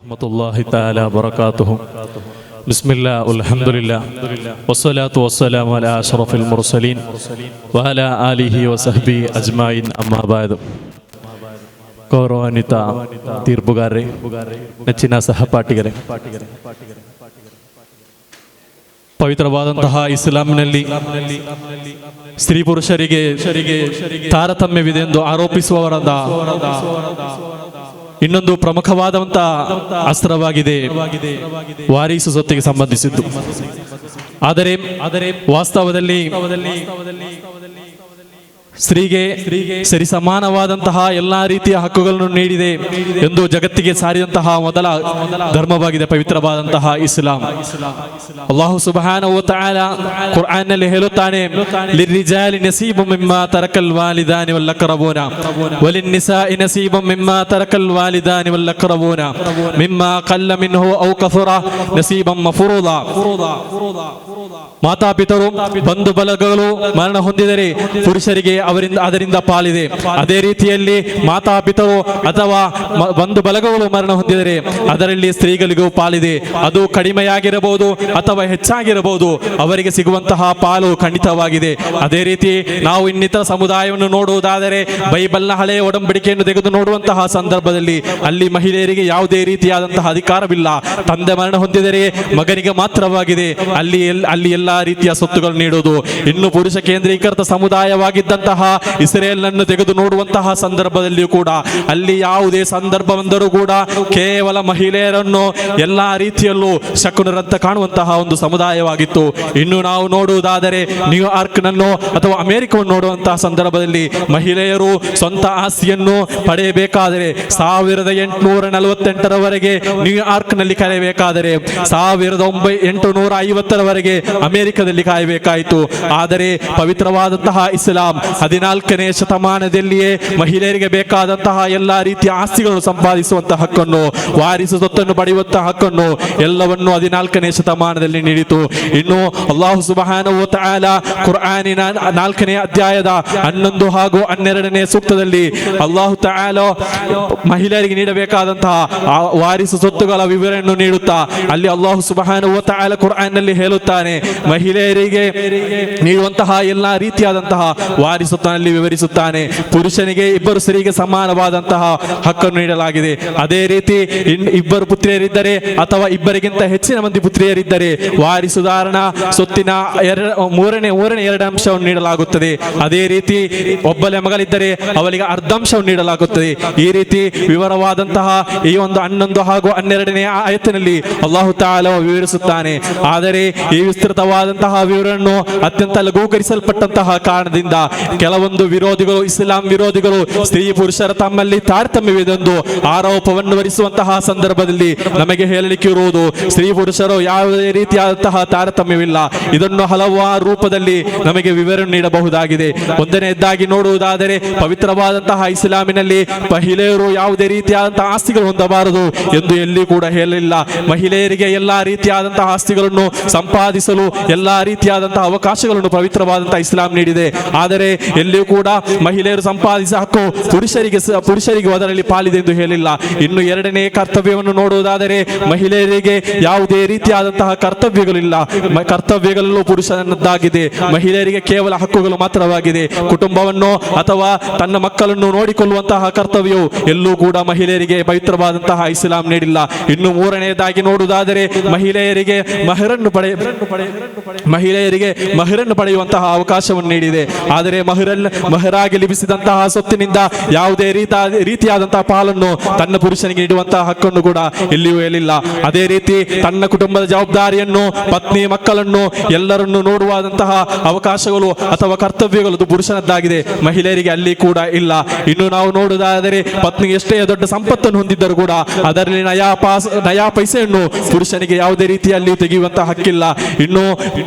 रहमतुल्लाहि ताला बरकातुहु बिस्मिल्लाह अल्हम्दुलिल्लाह वस्सलातु वस्सलामु अला अशरफिल मुरसलीन व अला आलिहि व सहबिहि अज्माइन अम्मा बाद ಗೌರವಾನ್ವಿತ ತೀರ್ಪುಗಾರರೇ, ನೆಚ್ಚಿನ ಸಹಪಾಠಿಗರೇ, ಪವಿತ್ರವಾದಂತಹ ಇಸ್ಲಾಂನಲ್ಲಿ ಸ್ತ್ರೀ ಪುರುಷರಿಗೆ ತಾರತಮ್ಯವಿದೆ ಎಂದು ಆರೋಪಿಸುವವರಾದ ಇನ್ನೊಂದು ಪ್ರಮುಖವಾದಂತಹ ಅಸ್ತ್ರವಾಗಿದೆ ವಾರಿಸು ಸ್ವತ್ತಿಗೆ ಸಂಬಂಧಿಸಿದ್ದು. ಆದರೆ ವಾಸ್ತವದಲ್ಲಿ ಸ್ತ್ರೀಗೆ ಸರಿಸಮಾನವಾದಂತಹ ಎಲ್ಲಾ ರೀತಿಯ ಹಕ್ಕುಗಳನ್ನು ನೀಡಿದೆ ಎಂದು ಜಗತ್ತಿಗೆ ಸಾರಿದಂತಹ ಮೊದಲ ಧರ್ಮವಾಗಿದೆ ಪವಿತ್ರವಾದಂತಹ ಇಸ್ಲಾಂ. ಅಲ್ಲಾಹು ಸುಬ್ಹಾನಹು ವ ತಆಲಾ ಕುರ್ಆನ್ ನಲ್ಲಿ ಹೇಳುತ್ತಾನೆ, ಲಿರ್ರಿಜಾಲಿ ನಸೀಬುಂ ಮಿಮ್ಮಾ ತರಕಲ್ ವಾಲಿದಾನಿ ವಲ್ ಅಕ್ರಬೂನ ವಲಿನ್ನಿಸಾಇ ನಸೀಬುಂ ಮಿಮ್ಮಾ ತರಕಲ್ ವಾಲಿದಾನಿ ವಲ್ ಅಕ್ರಬೂನ ಮಿಮ್ಮಾ ಕಲ್ಲ ಮಿನ್ಹು ಔ ಕಸುರ ನಸೀಬಂ ಮಫ್ರೂದಾ. ಮಾತಾಪಿತರು ಬಂಧು ಬಲಗಗಳು ಮರಣ ಹೊಂದಿದರೆ ಪುರುಷರಿಗೆ ಅದರಿಂದ ಪಾಲಿದೆ. ಅದೇ ರೀತಿಯಲ್ಲಿ ಮಾತಾಪಿತರು ಅಥವಾ ಬಂಧು ಬಲಗಗಳು ಮರಣ ಹೊಂದಿದರೆ ಅದರಲ್ಲಿ ಸ್ತ್ರೀಗಳಿಗೂ ಪಾಲಿದೆ. ಅದು ಕಡಿಮೆಯಾಗಿರಬಹುದು ಅಥವಾ ಹೆಚ್ಚಾಗಿರಬಹುದು, ಅವರಿಗೆ ಸಿಗುವಂತಹ ಪಾಲು ಖಂಡಿತವಾಗಿದೆ. ಅದೇ ರೀತಿ ನಾವು ಇನ್ನಿತರ ಸಮುದಾಯವನ್ನು ನೋಡುವುದಾದರೆ ಬೈಬಲ್ನ ಹಳೆಯ ಒಡಂಬಡಿಕೆಯನ್ನು ತೆಗೆದು ನೋಡುವಂತಹ ಸಂದರ್ಭದಲ್ಲಿ ಅಲ್ಲಿ ಮಹಿಳೆಯರಿಗೆ ಯಾವುದೇ ರೀತಿಯಾದಂತಹ ಅಧಿಕಾರವಿಲ್ಲ. ತಂದೆ ಮರಣ ಹೊಂದಿದರೆ ಮಗನಿಗೆ ಮಾತ್ರವಾಗಿದೆ ಅಲ್ಲಿ ಎಲ್ಲಾ ರೀತಿಯ ಸ್ವತ್ತುಗಳು ನೀಡುವುದು. ಇನ್ನು ಪುರುಷ ಕೇಂದ್ರೀಕೃತ ಸಮುದಾಯವಾಗಿದ್ದಂತಹ ಇಸ್ರೇಲ್ ಅನ್ನು ತೆಗೆದು ನೋಡುವಂತಹ ಸಂದರ್ಭದಲ್ಲಿಯೂ ಕೂಡ ಅಲ್ಲಿ ಯಾವುದೇ ಸಂದರ್ಭ ಬಂದರೂ ಕೂಡ ಕೇವಲ ಮಹಿಳೆಯರನ್ನು ಎಲ್ಲಾ ರೀತಿಯಲ್ಲೂ ಶಕುನರಂತ ಕಾಣುವಂತಹ ಒಂದು ಸಮುದಾಯವಾಗಿತ್ತು. ಇನ್ನು ನಾವು ನೋಡುವುದಾದರೆ ನ್ಯೂಯಾರ್ಕ್ ನನ್ನು ಅಥವಾ ಅಮೆರಿಕವನ್ನು ನೋಡುವಂತಹ ಸಂದರ್ಭದಲ್ಲಿ ಮಹಿಳೆಯರು ಸ್ವಂತ ಆಸ್ತಿಯನ್ನು ಪಡೆಯಬೇಕಾದರೆ 1848ರವರೆಗೆ ನ್ಯೂಯಾರ್ಕ್ ನಲ್ಲಿ ಕಾಯಬೇಕಾದರೆ 1850ರವರೆಗೆ ಅಮೆರಿಕದಲ್ಲಿ ಕಾಯಬೇಕಾಯಿತು. ಆದರೆ ಪವಿತ್ರವಾದಂತಹ ಇಸ್ಲಾಂ 14ನೇ ಶತಮಾನದಲ್ಲಿಯೇ ಮಹಿಳೆಯರಿಗೆ ಬೇಕಾದಂತಹ ಎಲ್ಲಾ ರೀತಿಯ ಆಸ್ತಿಗಳನ್ನು ಸಂಪಾದಿಸುವಂತಹ ಹಕ್ಕನ್ನು, ವಾರಿಸು ಸ್ವತ್ತನ್ನು ಪಡೆಯುವಂತಹ ಹಕ್ಕನ್ನು ಎಲ್ಲವನ್ನು 14ನೇ ಶತಮಾನದಲ್ಲಿ ನೀಡಿತು. ಇನ್ನು ಅಲ್ಲಾಹು ಸುಬ್ಹಾನಹು ವ ತಆಲಾ ಕುರ್ಆನಿನ 4ನೇ ಅಧ್ಯಾಯದ 11 ಹಾಗೂ 12ನೇ ಸೂಕ್ತದಲ್ಲಿ ಅಲ್ಲಾಹು ತಆಲಾ ಮಹಿಳೆಯರಿಗೆ ನೀಡಬೇಕಾದಂತಹ ವಾರಿಸು ಸ್ವತ್ತುಗಳ ವಿವರಣೆಯನ್ನು ನೀಡುತ್ತಾ ಅಲ್ಲಿ ಅಲ್ಲಾಹು ಸುಬ್ಹಾನಹು ವ ತಆಲಾ ಕುರ್ಆನ್ ನಲ್ಲಿ ಹೇಳುತ್ತಾನೆ, ಮಹಿಳೆಯರಿಗೆ ನೀಡುವಂತಹ ಎಲ್ಲಾ ರೀತಿಯಾದಂತಹ ವಾರಿಸುತ್ತಾನಲ್ಲಿ ವಿವರಿಸುತ್ತಾನೆ. ಪುರುಷನಿಗೆ ಇಬ್ಬರು ಸ್ತ್ರೀಗೆ ಸಮಾನವಾದಂತಹ ಹಕ್ಕನ್ನು ನೀಡಲಾಗಿದೆ. ಅದೇ ರೀತಿ ಇಬ್ಬರು ಪುತ್ರಿಯರಿದ್ದರೆ ಅಥವಾ ಇಬ್ಬರಿಗಿಂತ ಹೆಚ್ಚಿನ ಮಂದಿ ಪುತ್ರಿಯರಿದ್ದರೆ ವಾರಿಸುದಾರನ ಸೊತ್ತಿನ ಮೂರನೇ 2 ಅಂಶವನ್ನು ನೀಡಲಾಗುತ್ತದೆ. ಅದೇ ರೀತಿ ಒಬ್ಬಳೆ ಮಗಳಿದ್ದರೆ ಅವಳಿಗೆ ಅರ್ಧಾಂಶವನ್ನು ನೀಡಲಾಗುತ್ತದೆ. ಈ ರೀತಿ ವಿವರವಾದಂತಹ ಈ ಒಂದು 11 ಹಾಗೂ 12ನೇ ಆಯತಿನಲ್ಲಿ ಅಲ್ಲಾಹು ತಆಲಾ ವಿವರಿಸುತ್ತಾನೆ. ಆದರೆ ಈ ವಿಸ್ತೃತವಾದಂತಹ ವಿವರಣೆಯನ್ನು ಅತ್ಯಂತ ಲಘೂಕರಿಸಲ್ಪಟ್ಟಂತಹ ಕಾರಣದಿಂದ ಕೆಲವೊಂದು ವಿರೋಧಿಗಳು, ಇಸ್ಲಾಂ ವಿರೋಧಿಗಳು ಸ್ತ್ರೀ ಪುರುಷರ ತಮ್ಮಲ್ಲಿ ತಾರತಮ್ಯವಿದೆಂದು ಆರೋಪವನ್ನು ಹೊರಿಸುವಂತಹ ಸಂದರ್ಭದಲ್ಲಿ ನಮಗೆ ಹೇಳಲಿಕ್ಕೆ ಇರುವುದು, ಸ್ತ್ರೀ ಪುರುಷರು ಯಾವುದೇ ರೀತಿಯಾದಂತಹ ತಾರತಮ್ಯವಿಲ್ಲ. ಇದನ್ನು ಹಲವಾರು ರೂಪದಲ್ಲಿ ನಮಗೆ ವಿವರಣೆ ನೀಡಬಹುದಾಗಿದೆ. ಒಂದನೇದಾಗಿ ನೋಡುವುದಾದರೆ ಪವಿತ್ರವಾದಂತಹ ಇಸ್ಲಾಮಿನಲ್ಲಿ ಮಹಿಳೆಯರು ಯಾವುದೇ ರೀತಿಯಾದಂತಹ ಆಸ್ತಿಗಳು ಹೊಂದಬಾರದು ಎಂದು ಎಲ್ಲಿ ಕೂಡ ಹೇಳಲಿಲ್ಲ. ಮಹಿಳೆಯರಿಗೆ ಎಲ್ಲಾ ರೀತಿಯಾದಂತಹ ಆಸ್ತಿಗಳನ್ನು ಸಂಪಾದಿಸಲು ಎಲ್ಲಾ ರೀತಿಯಾದಂತಹ ಅವಕಾಶಗಳನ್ನು ಪವಿತ್ರವಾದಂತಹ ಇಸ್ಲಾಂ ನೀಡಿದೆ. ಆದರೆ ಎಲ್ಲಿಯೂ ಕೂಡ ಮಹಿಳೆಯರು ಸಂಪಾದಿಸಿದ ಹಕ್ಕು ಪುರುಷರಿಗೆ ಅದರಲ್ಲಿ ಪಾಲಿದೆ ಎಂದು ಹೇಳಿಲ್ಲ. ಇನ್ನು 2ನೇ ಕರ್ತವ್ಯವನ್ನು ನೋಡುವುದಾದರೆ ಮಹಿಳೆಯರಿಗೆ ಯಾವುದೇ ರೀತಿಯಾದಂತಹ ಕರ್ತವ್ಯಗಳಿಲ್ಲ. ಕರ್ತವ್ಯಗಳಲ್ಲೂ ಪುರುಷನದ್ದಾಗಿದೆ. ಮಹಿಳೆಯರಿಗೆ ಕೇವಲ ಹಕ್ಕುಗಳು ಮಾತ್ರವಾಗಿದೆ. ಕುಟುಂಬವನ್ನು ಅಥವಾ ತನ್ನ ಮಕ್ಕಳನ್ನು ನೋಡಿಕೊಳ್ಳುವಂತಹ ಕರ್ತವ್ಯವು ಎಲ್ಲೂ ಕೂಡ ಮಹಿಳೆಯರಿಗೆ ಪವಿತ್ರವಾದಂತಹ ಇಸ್ಲಾಂ ನೀಡಿಲ್ಲ. ಇನ್ನು 3ನೇದಾಗಿ ನೋಡುವುದಾದರೆ ಮಹಿಳೆಯರಿಗೆ ಮಹರನ್ನು ಪಡೆಯುವಂತಹ ಅವಕಾಶವನ್ನು ನೀಡಿದೆ. ಆದರೆ ಮಹರಾಗಿ ಲಿಪಿಸಿದಂತಹ ಸೊತ್ತಿನಿಂದ ಯಾವುದೇ ರೀತಿಯಾದಂತಹ ಪಾಲನ್ನು ತನ್ನ ಪುರುಷನಿಗೆ ನೀಡುವಂತಹ ಹಕ್ಕನ್ನು ಕೂಡ ಎಲ್ಲಿಯೂ ಹೇಳಿಲ್ಲ. ಅದೇ ರೀತಿ ತನ್ನ ಕುಟುಂಬದ ಜವಾಬ್ದಾರಿಯನ್ನು, ಪತ್ನಿ, ಮಕ್ಕಳನ್ನು ಎಲ್ಲರನ್ನು ನೋಡುವಂತಹ ಅವಕಾಶಗಳು ಅಥವಾ ಕರ್ತವ್ಯಗಳು ಪುರುಷನದ್ದಾಗಿದೆ. ಮಹಿಳೆಯರಿಗೆ ಅಲ್ಲಿ ಕೂಡ ಇಲ್ಲ. ಇನ್ನು ನಾವು ನೋಡುವುದಾದರೆ ಪತ್ನಿ ಎಷ್ಟೇ ದೊಡ್ಡ ಸಂಪತ್ತನ್ನು ಹೊಂದಿದ್ದರೂ ಕೂಡ ಅದರಲ್ಲಿ ನಯಾ ಪೈಸೆಯನ್ನು ಪುರುಷನಿಗೆ ಯಾವುದೇ ರೀತಿಯಲ್ಲಿ ತೆಗೆಯುವಂತಹ ಹಕ್ಕಿಲ್ಲ. ಇನ್ನು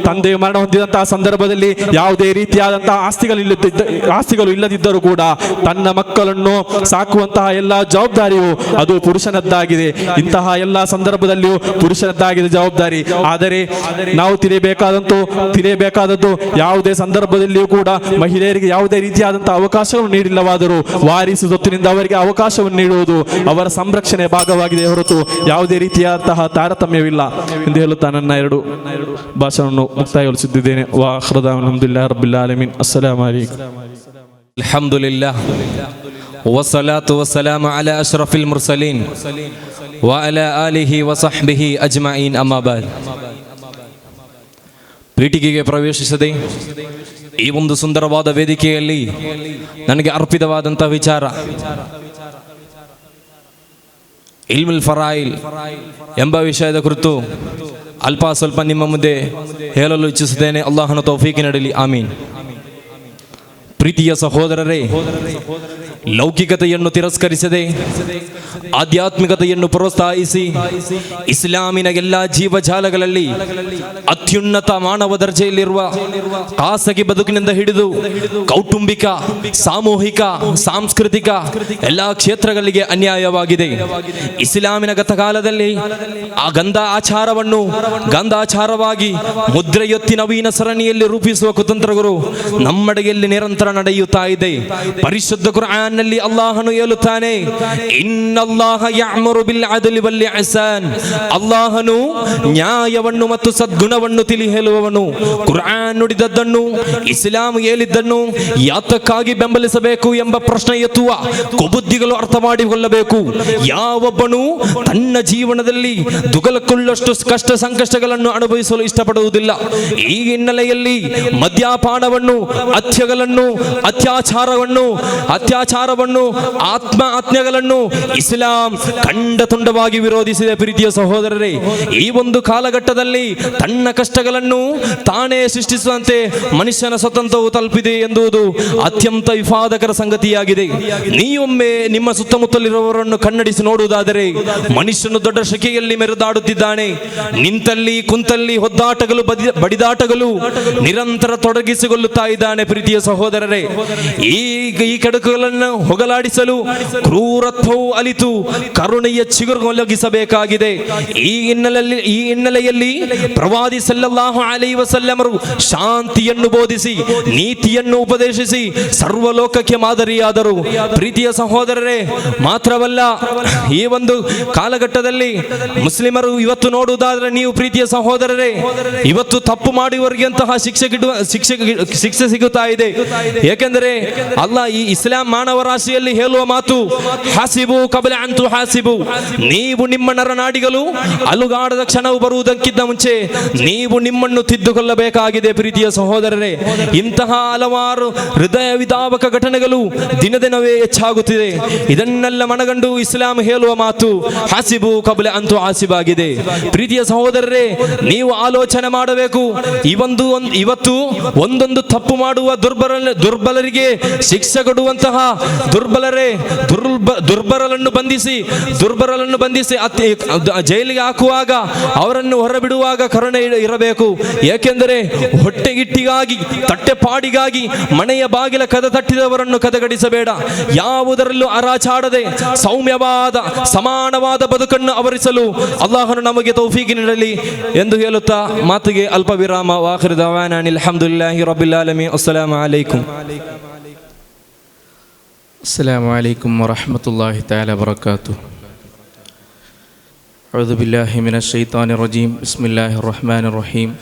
ತಂದೆ ಮರಣ ಹೊಂದಿದಂತಹ ಸಂದರ್ಭದಲ್ಲಿ ಯಾವುದೇ ರೀತಿಯಾದಂತಹ ಆಸ್ತಿಗಳಲ್ಲಿ ಆಸ್ತಿಗಳು ಇಲ್ಲದಿದ್ದರೂ ಕೂಡ ತನ್ನ ಮಕ್ಕಳನ್ನು ಸಾಕುವಂತಹ ಎಲ್ಲ ಜವಾಬ್ದಾರಿಯು ಅದು ಪುರುಷನದ್ದಾಗಿದೆ. ಇಂತಹ ಎಲ್ಲ ಸಂದರ್ಭದಲ್ಲಿಯೂ ಪುರುಷನದ್ದಾಗಿದೆ ಜವಾಬ್ದಾರಿ. ಆದರೆ ನಾವು ತಿಳಿಯಬೇಕಾದದ್ದು ಯಾವುದೇ ಸಂದರ್ಭದಲ್ಲಿಯೂ ಕೂಡ ಮಹಿಳೆಯರಿಗೆ ಯಾವುದೇ ರೀತಿಯಾದಂತಹ ಅವಕಾಶವನ್ನು ನೀಡಿಲ್ಲವಾದರೂ ವಾರಿಸು ಸ್ವತ್ತಿನಿಂದ ಅವರಿಗೆ ಅವಕಾಶವನ್ನು ನೀಡುವುದು ಅವರ ಸಂರಕ್ಷಣೆಯ ಭಾಗವಾಗಿದೆ ಹೊರತು ಯಾವುದೇ ರೀತಿಯಾದಂತಹ ತಾರತಮ್ಯವಿಲ್ಲ ಎಂದು ಹೇಳುತ್ತಾ ನನ್ನ ಎರಡು ಭಾಷಣವನ್ನು ಮುಕ್ತಾಯಗೊಳಿಸುತ್ತಿದ್ದೇನೆ. ಅಲ್ಹಮ್ದುಲಿಲ್ಲಾಹಿ ರಬ್ಬಿಲ್ ಆಲಮೀನ್. ಅಸ್ಸಲಾಮು ಅಲೈಕುಂ. ಅಲ್ಹಮ್ದುಲಿಲ್ಲಾಹ್ ವಸ್ಸಲಾತು ವಸ್ಸಲಾಮು ಅಲಾ ಅಶ್ರಫಿಲ್ ಮುರ್ಸಲೀನ್ ವ ಅಲಾ ಆಲಿಹಿ ವ ಸಹ್ಬಿಹಿ ಅಜ್ಮഈನ್. ಅಮ್ಮಾ ಬಾದ್. ಪೀಠಿಗೆಗೆ ಪ್ರವೇಶಿಸದೆ ಈ ಒಂದು ಸುಂದರವಾದ ವೇದಿಕೆಯಲ್ಲಿ ನನಗೆ ಅರ್ಪಿತವಾದಂಥ ವಿಚಾರ ಇಲ್ಮುಲ್ ಫರಾಯಿಲ್ ಎಂಬ ವಿಷಯದ ಕುರಿತು ಅಲ್ಪ ಸ್ವಲ್ಪ ನಿಮ್ಮ ಮುಂದೆ ಹೇಳಲು ಇಚ್ಛಿಸುತ್ತೇನೆ. ಅಲ್ಲಾಹನ ತೌಫೀಕ್ ನೀಡಲಿ. ಆಮೀನ್. ಪ್ರೀತಿಯ ಸಹೋದರರೇ, ಲೌಕಿಕತೆಯನ್ನು ತಿರಸ್ಕರಿಸದೆ ಆಧ್ಯಾತ್ಮಿಕತೆಯನ್ನು ಪ್ರೋತ್ಸಾಹಿಸಿ ಇಸ್ಲಾಮಿನ ಎಲ್ಲ ಜೀವಜಾಲಗಳಲ್ಲಿ ಅತ್ಯುನ್ನತ ಮಾನವ ದರ್ಜೆಯಲ್ಲಿರುವ ಖಾಸಗಿ ಬದುಕಿನಿಂದ ಹಿಡಿದು ಕೌಟುಂಬಿಕ, ಸಾಮೂಹಿಕ, ಸಾಂಸ್ಕೃತಿಕ ಎಲ್ಲ ಕ್ಷೇತ್ರಗಳಿಗೆ ಅನ್ಯಾಯವಾಗಿದೆ. ಇಸ್ಲಾಮಿನ ಗತಕಾಲದಲ್ಲಿ ಆ ಗಂಧಾಚಾರವಾಗಿ ಮುದ್ರೆಯೊತ್ತಿ ನವೀನ ಸರಣಿಯಲ್ಲಿ ರೂಪಿಸುವ ಕುತಂತ್ರಗಳು ನಮ್ಮಡೆಯಲ್ಲಿ ನಿರಂತರ ನಡೆಯುತ್ತಾ ಇದೆ. ಪರಿಶುದ್ಧ ಕುರ್ಆನ್ ನಲ್ಲಿ ಅಲ್ಲಾಹನು ಹೇಳುತ್ತಾನೆ, ಇನ್ನಲ್ಲಾಹ ಯಅಮುರು ಬಿಲ್ ಅದ್ಲಿ ವಲ್ ಇಹ್ಸಾನ್. ಅಲ್ಲಾಹನು ನ್ಯಾಯವನ್ನು ಮತ್ತು ಸದ್ಗುಣವನ್ನು ತಿಳಿ ಹೇಳುವವನು. ಕುರ್ಆನ್ ನುಡಿದದ್ದನ್ನು, ಇಸ್ಲಾಂ ಹೇಳಿದ್ದನ್ನು ಯಾತಕ್ಕಾಗಿ ಬೆಂಬಲಿಸಬೇಕು ಎಂಬ ಪ್ರಶ್ನೆ ಎತ್ತುವ ಕುಬುದ್ಧಿಗಳು ಅರ್ಥ ಮಾಡಿಕೊಳ್ಳಬೇಕು. ಯಾವೊಬ್ಬನು ತನ್ನ ಜೀವನದಲ್ಲಿ ದುಗಲಕ್ಕುಳ್ಳಷ್ಟು ಕಷ್ಟ ಸಂಕಷ್ಟಗಳನ್ನು ಅನುಭವಿಸಲು ಇಷ್ಟಪಡುವುದಿಲ್ಲ. ಈ ಹಿನ್ನೆಲೆಯಲ್ಲಿ ಮದ್ಯಪಾನವನ್ನು, ಅತ್ಯಾಚಾರವನ್ನು, ಆತ್ಮಹತ್ಯೆಗಳನ್ನು ಇಸ್ಲಾಂ ಖಂಡ ತುಂಡವಾಗಿ ವಿರೋಧಿಸಿದೆ. ಪ್ರೀತಿಯ ಸಹೋದರರೇ, ಈ ಒಂದು ಕಾಲಘಟ್ಟದಲ್ಲಿ ತನ್ನ ಕಷ್ಟಗಳನ್ನು ತಾನೇ ಸೃಷ್ಟಿಸುವಂತೆ ಮನುಷ್ಯನ ಸ್ವತಂತ್ರವು ತಲುಪಿದೆ ಎಂಬುದು ಅತ್ಯಂತ ವಿವಾದಕರ ಸಂಗತಿಯಾಗಿದೆ. ನೀವೊಮ್ಮೆ ನಿಮ್ಮ ಸುತ್ತಮುತ್ತಲಿರುವವರನ್ನು ಕಣ್ಣಡಿಸಿ ನೋಡುವುದಾದರೆ ಮನುಷ್ಯನು ದೊಡ್ಡ ಶಕೆಯಲ್ಲಿ ಮೆರೆದಾಡುತ್ತಿದ್ದಾನೆ. ನಿಂತಲ್ಲಿ ಕುಂತಲ್ಲಿ ಹೊದ್ದಾಟಗಳು, ಬಡಿದಾಟಗಳು ನಿರಂತರ ತೊಡಗಿಸಿಕೊಳ್ಳುತ್ತಾ ಇದ್ದಾನೆ. ಪ್ರೀತಿಯ ಸಹೋದರರೇ, ಈ ಕೆಡುಕುಗಳನ್ನು ಹೋಗಲಾಡಿಸಲು ಕ್ರೂರತ್ವವು ಅಲಿತು ಕರುಣೆಯ ಚಿಗುರೊಲಗಿಸಬೇಕಾಗಿದೆ. ಈ ಹಿನ್ನೆಲೆಯಲ್ಲಿ ಪ್ರವಾದಿ ಸಲ್ಲಲ್ಲಾಹು ಅಲೈಹಿ ವಸಲ್ಲಮರು ಶಾಂತಿಯನ್ನು ಬೋಧಿಸಿ, ನೀತಿಯನ್ನು ಉಪದೇಶಿಸಿ ಸರ್ವಲೋಕಕ್ಕೆ ಮಾದರಿಯಾದರು. ಪ್ರೀತಿಯ ಸಹೋದರರೇ, ಮಾತ್ರವಲ್ಲ, ಈ ಒಂದು ಕಾಲಘಟ್ಟದಲ್ಲಿ ಮುಸ್ಲಿಮರು ಇವತ್ತು ನೋಡುವುದಾದರೆ, ನೀವು ಪ್ರೀತಿಯ ಸಹೋದರರೇ, ಇವತ್ತು ತಪ್ಪು ಮಾಡುವವರಿಗಂತಹ ಶಿಕ್ಷೆ ಸಿಗುತ್ತಾ ಇದೆ. ಏಕೆಂದರೆ ಈ ಇಸ್ಲಾಂ ಮಾನವ ರಾಶಿಯಲ್ಲಿ ಹೇಳುವ ಮಾತು, ಹಾಸಿಬು ಕಬಲ ಅಂತು ಹಾಸಿಬು. ನೀವು ನಿಮ್ಮ ನರನಾಡಿಗಳು ಅಲುಗಾಡದ ಕ್ಷಣವು ಬರುವುದಕ್ಕಿಂತ ಮುಂಚೆ ನೀವು ನಿಮ್ಮನ್ನು ತಿದ್ದುಕೊಳ್ಳಬೇಕಾಗಿದೆ. ಪ್ರೀತಿಯ ಸಹೋದರರೇ, ಇಂತಹ ಹಲವಾರು ಹೃದಯ ವಿದಾಪಕ ಘಟನೆಗಳು ದಿನದಿನವೇ ಹೆಚ್ಚಾಗುತ್ತಿದೆ. ಇದನ್ನೆಲ್ಲ ಮನಗಂಡು ಇಸ್ಲಾಂ ಹೇಳುವ ಮಾತು ಹಾಸಿಬು ಕಬಲ ಅಂತು ಹಾಸಿಬಾಗಿದೆ. ಪ್ರೀತಿಯ ಸಹೋದರರೇ, ನೀವು ಆಲೋಚನೆ ಮಾಡಬೇಕು. ಇವತ್ತು ಒಂದೊಂದು ತಪ್ಪು ಮಾಡುವ ದುರ್ಬಲರಿಗೆ ಶಿಕ್ಷೆ ಕೊಡುವಂತಹ ದುರ್ಬಲರನ್ನು ಬಂಧಿಸಿ ಜೈಲಿಗೆ ಹಾಕುವಾಗ, ಅವರನ್ನು ಹೊರಬಿಡುವಾಗ ಕರುಣೆ ಇರಬೇಕು. ಏಕೆಂದರೆ ಹೊಟ್ಟೆಗಿಟ್ಟಿಗಾಗಿ, ತಟ್ಟೆಪಾಡಿಗಾಗಿ ಮನೆಯ ಬಾಗಿಲ ಕದ ತಟ್ಟಿದವರನ್ನು ಕದಗಡಿಸಬೇಡ. ಯಾವುದರಲ್ಲೂ ಅರಾಚಾಡದೆ ಸೌಮ್ಯವಾದ ಸಮಾನವಾದ ಬದುಕನ್ನು ಆವರಿಸಲು ಅಲ್ಲಾಹನು ನಮಗೆ ತೌಫೀಕ್ ನೀಡಲಿ ಎಂದು ಹೇಳುತ್ತಾ ಮಾತಿಗೆ ಅಲ್ಪ ವಿರಾಮ. ವಾಖಿರ್ ದವಾನಾ ಅಲ್ಹಮ್ದುಲಿಲ್ಲಾಹಿ ರಬ್ಬಿಲ್ ಆಲಮೀನ್. ಅಸ್ಸಲಾಮು ಅಲೈಕುಂ. ಅಸ್ಸಲಾಮು ಅಲೈಕುಂ ವರಹ್ಮತುಲ್ಲಾಹಿ ತಆಲಾ ವಬರಕಾತುಹು. ಅಊದು ಬಿಲ್ಲಾಹಿ ಮಿನಶ್ ಶೈತಾನಿರ್ ರಜೀಮ್. ಬಿಸ್ಮಿಲ್ಲಾಹಿರ್ ರಹ್ಮಾನಿರ್ ರಹೀಮ್.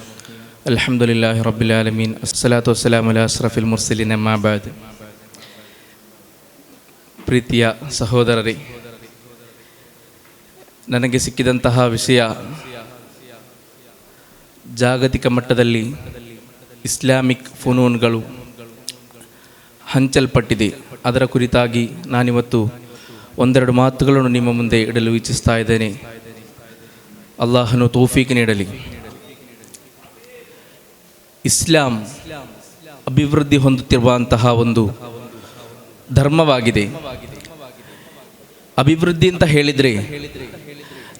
ಅಲ್ಹಮ್ದುಲಿಲ್ಲಾಹಿ ರಬ್ಬಿಲ್ ಆಲಮೀನ್. ಅಸ್ಸಲಾತು ವಸ್ಸಲಾಮು ಅಲಾ ಅಶ್ರಫಿಲ್ ಮುರ್ಸಲೀನ್. ಅಮ್ಮಾ ಬಾದ್. ಪ್ರೀತಿಯ ಸಹೋದರರೇ, ನನಗೆ ಸಿಕ್ಕಿದಂತಹ ವಿಷಯ ಜಾಗತಿಕ ಮಟ್ಟದಲ್ಲಿ ಇಸ್ಲಾಮಿಕ್ ಫುನೂನ್ಗಳು ಹಂಚಲ್ಪಟ್ಟಿದೆ. ಅದರ ಕುರಿತಾಗಿ ನಾನಿವತ್ತು ಒಂದೆರಡು ಮಾತುಗಳನ್ನು ನಿಮ್ಮ ಮುಂದೆ ಇಡಲು ಇಚ್ಛಿಸ್ತಾ ಇದ್ದೇನೆ. ಅಲ್ಲಾಹನು ತೌಫೀಕ್ ನೀಡಲಿ. ಇಸ್ಲಾಂ ಅಭಿವೃದ್ಧಿ ಹೊಂದುತ್ತಿರುವಂತಹ ಒಂದು ಧರ್ಮವಾಗಿದೆ. ಅಭಿವೃದ್ಧಿ ಅಂತ ಹೇಳಿದರೆ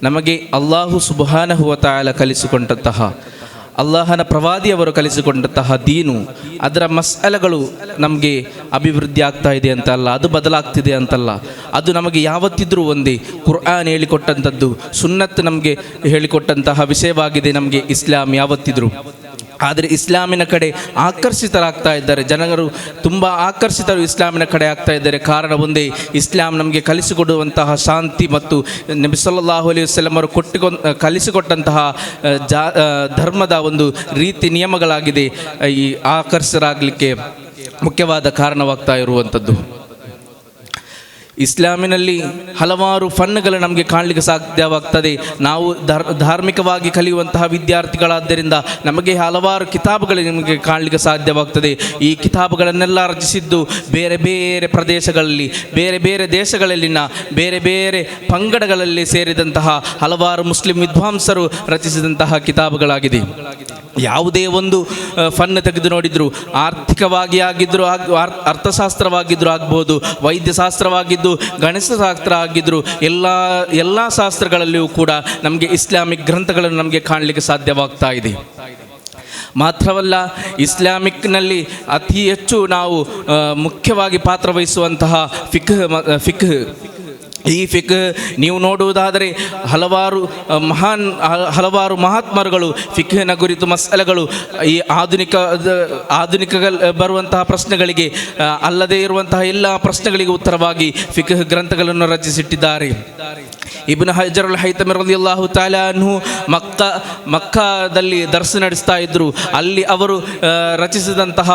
ನಮಗೆ ಅಲ್ಲಾಹು ಸುಬ್ಹಾನಹು ವ ತಆಲಾ ಕಲಿಸಿಕೊಂಡಂತಹ ಅಲ್ಲಾಹನ ಪ್ರವಾದಿಯವರು ಕಲಿಸಿಕೊಂಡಂತಹ ದೀನು, ಅದರ ಮಸಾಲೆಗಳು ನಮಗೆ ಅಭಿವೃದ್ಧಿ ಆಗ್ತಾ ಇದೆ ಅಂತಲ್ಲ, ಅದು ಬದಲಾಗ್ತಿದೆ ಅಂತಲ್ಲ. ಅದು ನಮಗೆ ಯಾವತ್ತಿದ್ರೂ ಒಂದೇ. ಕುರ್ಆನ್ ಹೇಳಿಕೊಟ್ಟಂಥದ್ದು, ಸುನ್ನತ್ ನಮಗೆ ಹೇಳಿಕೊಟ್ಟಂತಹ ವಿಷಯವಾಗಿದೆ ನಮಗೆ ಇಸ್ಲಾಂ ಯಾವತ್ತಿದ್ರೂ. ಆದರೆ ಇಸ್ಲಾಮಿನ ಕಡೆ ಆಕರ್ಷಿತರಾಗ್ತಾ ಇದ್ದಾರೆ ಜನರು, ತುಂಬ ಆಕರ್ಷಿತರು ಇಸ್ಲಾಮಿನ ಕಡೆ ಆಗ್ತಾ ಇದ್ದಾರೆ. ಕಾರಣ ಒಂದೇ, ಇಸ್ಲಾಂ ನಮಗೆ ಕಲಿಸಿಕೊಡುವಂತಹ ಶಾಂತಿ ಮತ್ತು ನಬಿ ಸಲ್ಲಲ್ಲಾಹು ಅಲೈಹಿ ವಸಲ್ಲಂ ಅವರು ಕಲಿಸಿಕೊಟ್ಟಂತಹ ಧರ್ಮದ ಒಂದು ರೀತಿ ನಿಯಮಗಳಾಗಿದೆ ಈ ಆಕರ್ಷಿತರಾಗಲಿಕ್ಕೆ ಮುಖ್ಯವಾದ ಕಾರಣವಾಗ್ತಾ ಇರುವಂಥದ್ದು. ಇಸ್ಲಾಮಿನಲ್ಲಿ ಹಲವಾರು ಫನ್ಗಳು ನಮಗೆ ಕಾಣಲಿಕ್ಕೆ ಸಾಧ್ಯವಾಗ್ತದೆ. ನಾವು ಧಾರ್ಮಿಕವಾಗಿ ಕಲಿಯುವಂತಹ ವಿದ್ಯಾರ್ಥಿಗಳಾದ್ದರಿಂದ ನಮಗೆ ಹಲವಾರು ಕಿತಾಬುಗಳು ನಮಗೆ ಕಾಣಲಿಕ್ಕೆ ಸಾಧ್ಯವಾಗ್ತದೆ. ಈ ಕಿತಾಬುಗಳನ್ನೆಲ್ಲ ರಚಿಸಿದ್ದು ಬೇರೆ ಬೇರೆ ಪ್ರದೇಶಗಳಲ್ಲಿ, ಬೇರೆ ಬೇರೆ ದೇಶಗಳಲ್ಲಿನ ಬೇರೆ ಬೇರೆ ಪಂಗಡಗಳಲ್ಲಿ ಸೇರಿದಂತಹ ಹಲವಾರು ಮುಸ್ಲಿಂ ವಿದ್ವಾಂಸರು ರಚಿಸಿದಂತಹ ಕಿತಾಬುಗಳಾಗಿದೆ. ಯಾವುದೇ ಒಂದು ಫನ್ ತೆಗೆದು ನೋಡಿದ್ರು, ಆರ್ಥಿಕವಾಗಿ ಆಗಿದ್ದರೂ ಅರ್ಥಶಾಸ್ತ್ರವಾಗಿದ್ದರೂ ಆಗ್ಬೋದು, ವೈದ್ಯಶಾಸ್ತ್ರವಾಗಿದ್ದು, ಗಣಿತಶಾಸ್ತ್ರ ಆಗಿದ್ದರೂ, ಎಲ್ಲ ಶಾಸ್ತ್ರಗಳಲ್ಲಿಯೂ ಕೂಡ ನಮಗೆ ಇಸ್ಲಾಮಿಕ್ ಗ್ರಂಥಗಳನ್ನು ನಮಗೆ ಕಾಣಲಿಕ್ಕೆ ಸಾಧ್ಯವಾಗ್ತಾ ಇದೆ. ಮಾತ್ರವಲ್ಲ, ಇಸ್ಲಾಮಿಕ್ನಲ್ಲಿ ಅತಿ ಹೆಚ್ಚು ನಾವು ಮುಖ್ಯವಾಗಿ ಪಾತ್ರವಹಿಸುವಂತಹ ಫಿಕ್ಹ್. ಈ ಫಿಕ್ ನೀವು ನೋಡುವುದಾದರೆ ಹಲವಾರು ಮಹಾತ್ಮರುಗಳು ಫಿಕ್ಹಿನ ಕುರಿತು ಮಸಲೆಗಳು ಈ ಆಧುನಿಕ ಬರುವಂತಹ ಪ್ರಶ್ನೆಗಳಿಗೆ ಅಲ್ಲದೇ ಇರುವಂತಹ ಎಲ್ಲ ಪ್ರಶ್ನೆಗಳಿಗೆ ಉತ್ತರವಾಗಿ ಫಿಕ್ಹ್ ಗ್ರಂಥಗಳನ್ನು ರಚಿಸಿಟ್ಟಿದ್ದಾರೆ. ಇಬ್ನ್ ಹಜರ್ ಅಲ್ ಹೈತಮಿ ರಲಿಯಲ್ಲಾಹು ತಆಲಾ ಅನ್ಹು ಮಕ್ಕಾದಲ್ಲಿ ದರ್ಸ್ ನಡೆಸ್ತಾ ಇದ್ದರು. ಅಲ್ಲಿ ಅವರು ರಚಿಸಿದಂತಹ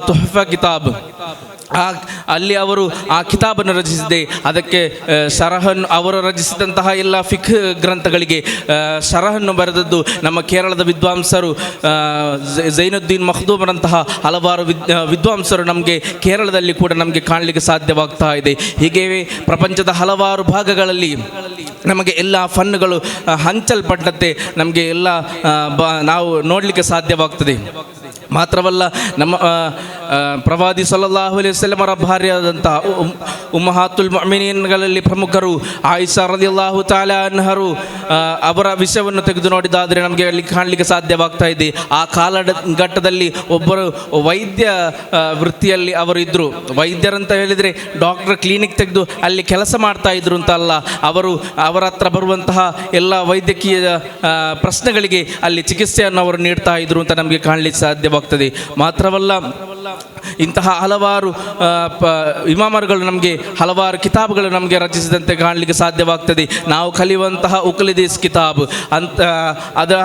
ತುಹ್ಫಾ ಕಿತಾಬ್, ಅಲ್ಲಿ ಅವರು ಆ ಕಿತಾಬನ್ನು ರಚಿಸಿದೆ. ಅದಕ್ಕೆ ಶರಹನ್ನು, ಅವರು ರಚಿಸಿದಂತಹ ಎಲ್ಲ ಫಿಕ್ ಗ್ರಂಥಗಳಿಗೆ ಶರಹನ್ನು ಬರೆದದ್ದು ನಮ್ಮ ಕೇರಳದ ವಿದ್ವಾಂಸರು ಝೈನುದ್ದೀನ್ ಮಖ್ದೂಮರಂತಹ ಹಲವಾರು ವಿದ್ವಾಂಸರು ನಮಗೆ ಕೇರಳದಲ್ಲಿ ಕೂಡ ನಮಗೆ ಕಾಣಲಿಕ್ಕೆ ಸಾಧ್ಯವಾಗ್ತಾ ಇದೆ. ಹೀಗೆಯೇ ಪ್ರಪಂಚದ ಹಲವಾರು ಭಾಗಗಳಲ್ಲಿ ನಮಗೆ ಎಲ್ಲ ಫನ್ನುಗಳು ಹಂಚಲ್ಪಟ್ಟಂತೆ ನಮಗೆ ಎಲ್ಲ ನಾವು ನೋಡಲಿಕ್ಕೆ ಸಾಧ್ಯವಾಗ್ತದೆ. ಮಾತ್ರವಲ್ಲ, ನಮ್ಮ ಪ್ರವಾದಿ ಸಲ್ಲಲ್ಲಾಹು ಅಲೈಹಿ ವಸಲ್ಲಂ ಅವರ ಭಾರ್ಯರಾದಂತಹ ಉಮ್ಮಹಾತುಲ್ ಮುಅ್ಮಿನೀನ್ಗಳಲ್ಲಿ ಪ್ರಮುಖರು ಆಯಿಷಾ ರಲಿಯಲ್ಲಾಹು ತಆಲಾ ಅನ್ಹರು, ಅವರ ವಿಷಯವನ್ನು ತೆಗೆದು ನೋಡಿದಾದರೆ ನಮಗೆ ಅಲ್ಲಿ ಕಾಣಲಿಕ್ಕೆ ಸಾಧ್ಯವಾಗ್ತಾ ಇದೆ. ಆ ಕಾಲಘಟ್ಟದಲ್ಲಿ ಒಬ್ಬರು ವೈದ್ಯ ವೃತ್ತಿಯಲ್ಲಿ ಅವರು ಇದ್ದರು. ವೈದ್ಯರಂತ ಹೇಳಿದರೆ ಡಾಕ್ಟರ್ ಕ್ಲಿನಿಕ್ ತೆಗೆದು ಅಲ್ಲಿ ಕೆಲಸ ಮಾಡ್ತಾ ಇದ್ರು ಅಂತ ಅಲ್ಲ, ಅವರ ಹತ್ರ ಬರುವಂತಹ ಎಲ್ಲ ವೈದ್ಯಕೀಯ ಪ್ರಶ್ನೆಗಳಿಗೆ ಅಲ್ಲಿ ಚಿಕಿತ್ಸೆಯನ್ನು ಅವರು ನೀಡ್ತಾ ಇದ್ರು ಅಂತ ನಮಗೆ ಕಾಣಲಿಕ್ಕೆ ಸಾಧ್ಯವಾಗ್ತದೆ. ಮಾತ್ರವಲ್ಲ, ಇಂತಹ ಹಲವಾರು ಇಮಾಮರುಗಳು ನಮಗೆ ಹಲವಾರು ಕಿತಾಬ್ಗಳು ನಮಗೆ ರಚಿಸಿದಂತೆ ಕಾಣಲಿಕ್ಕೆ ಸಾಧ್ಯವಾಗ್ತದೆ. ನಾವು ಕಲಿಯುವಂತಹ ಉಕ್ಲಿದೀಸ್ ಕಿತಾಬ್ ಅಂತ, ಅದರ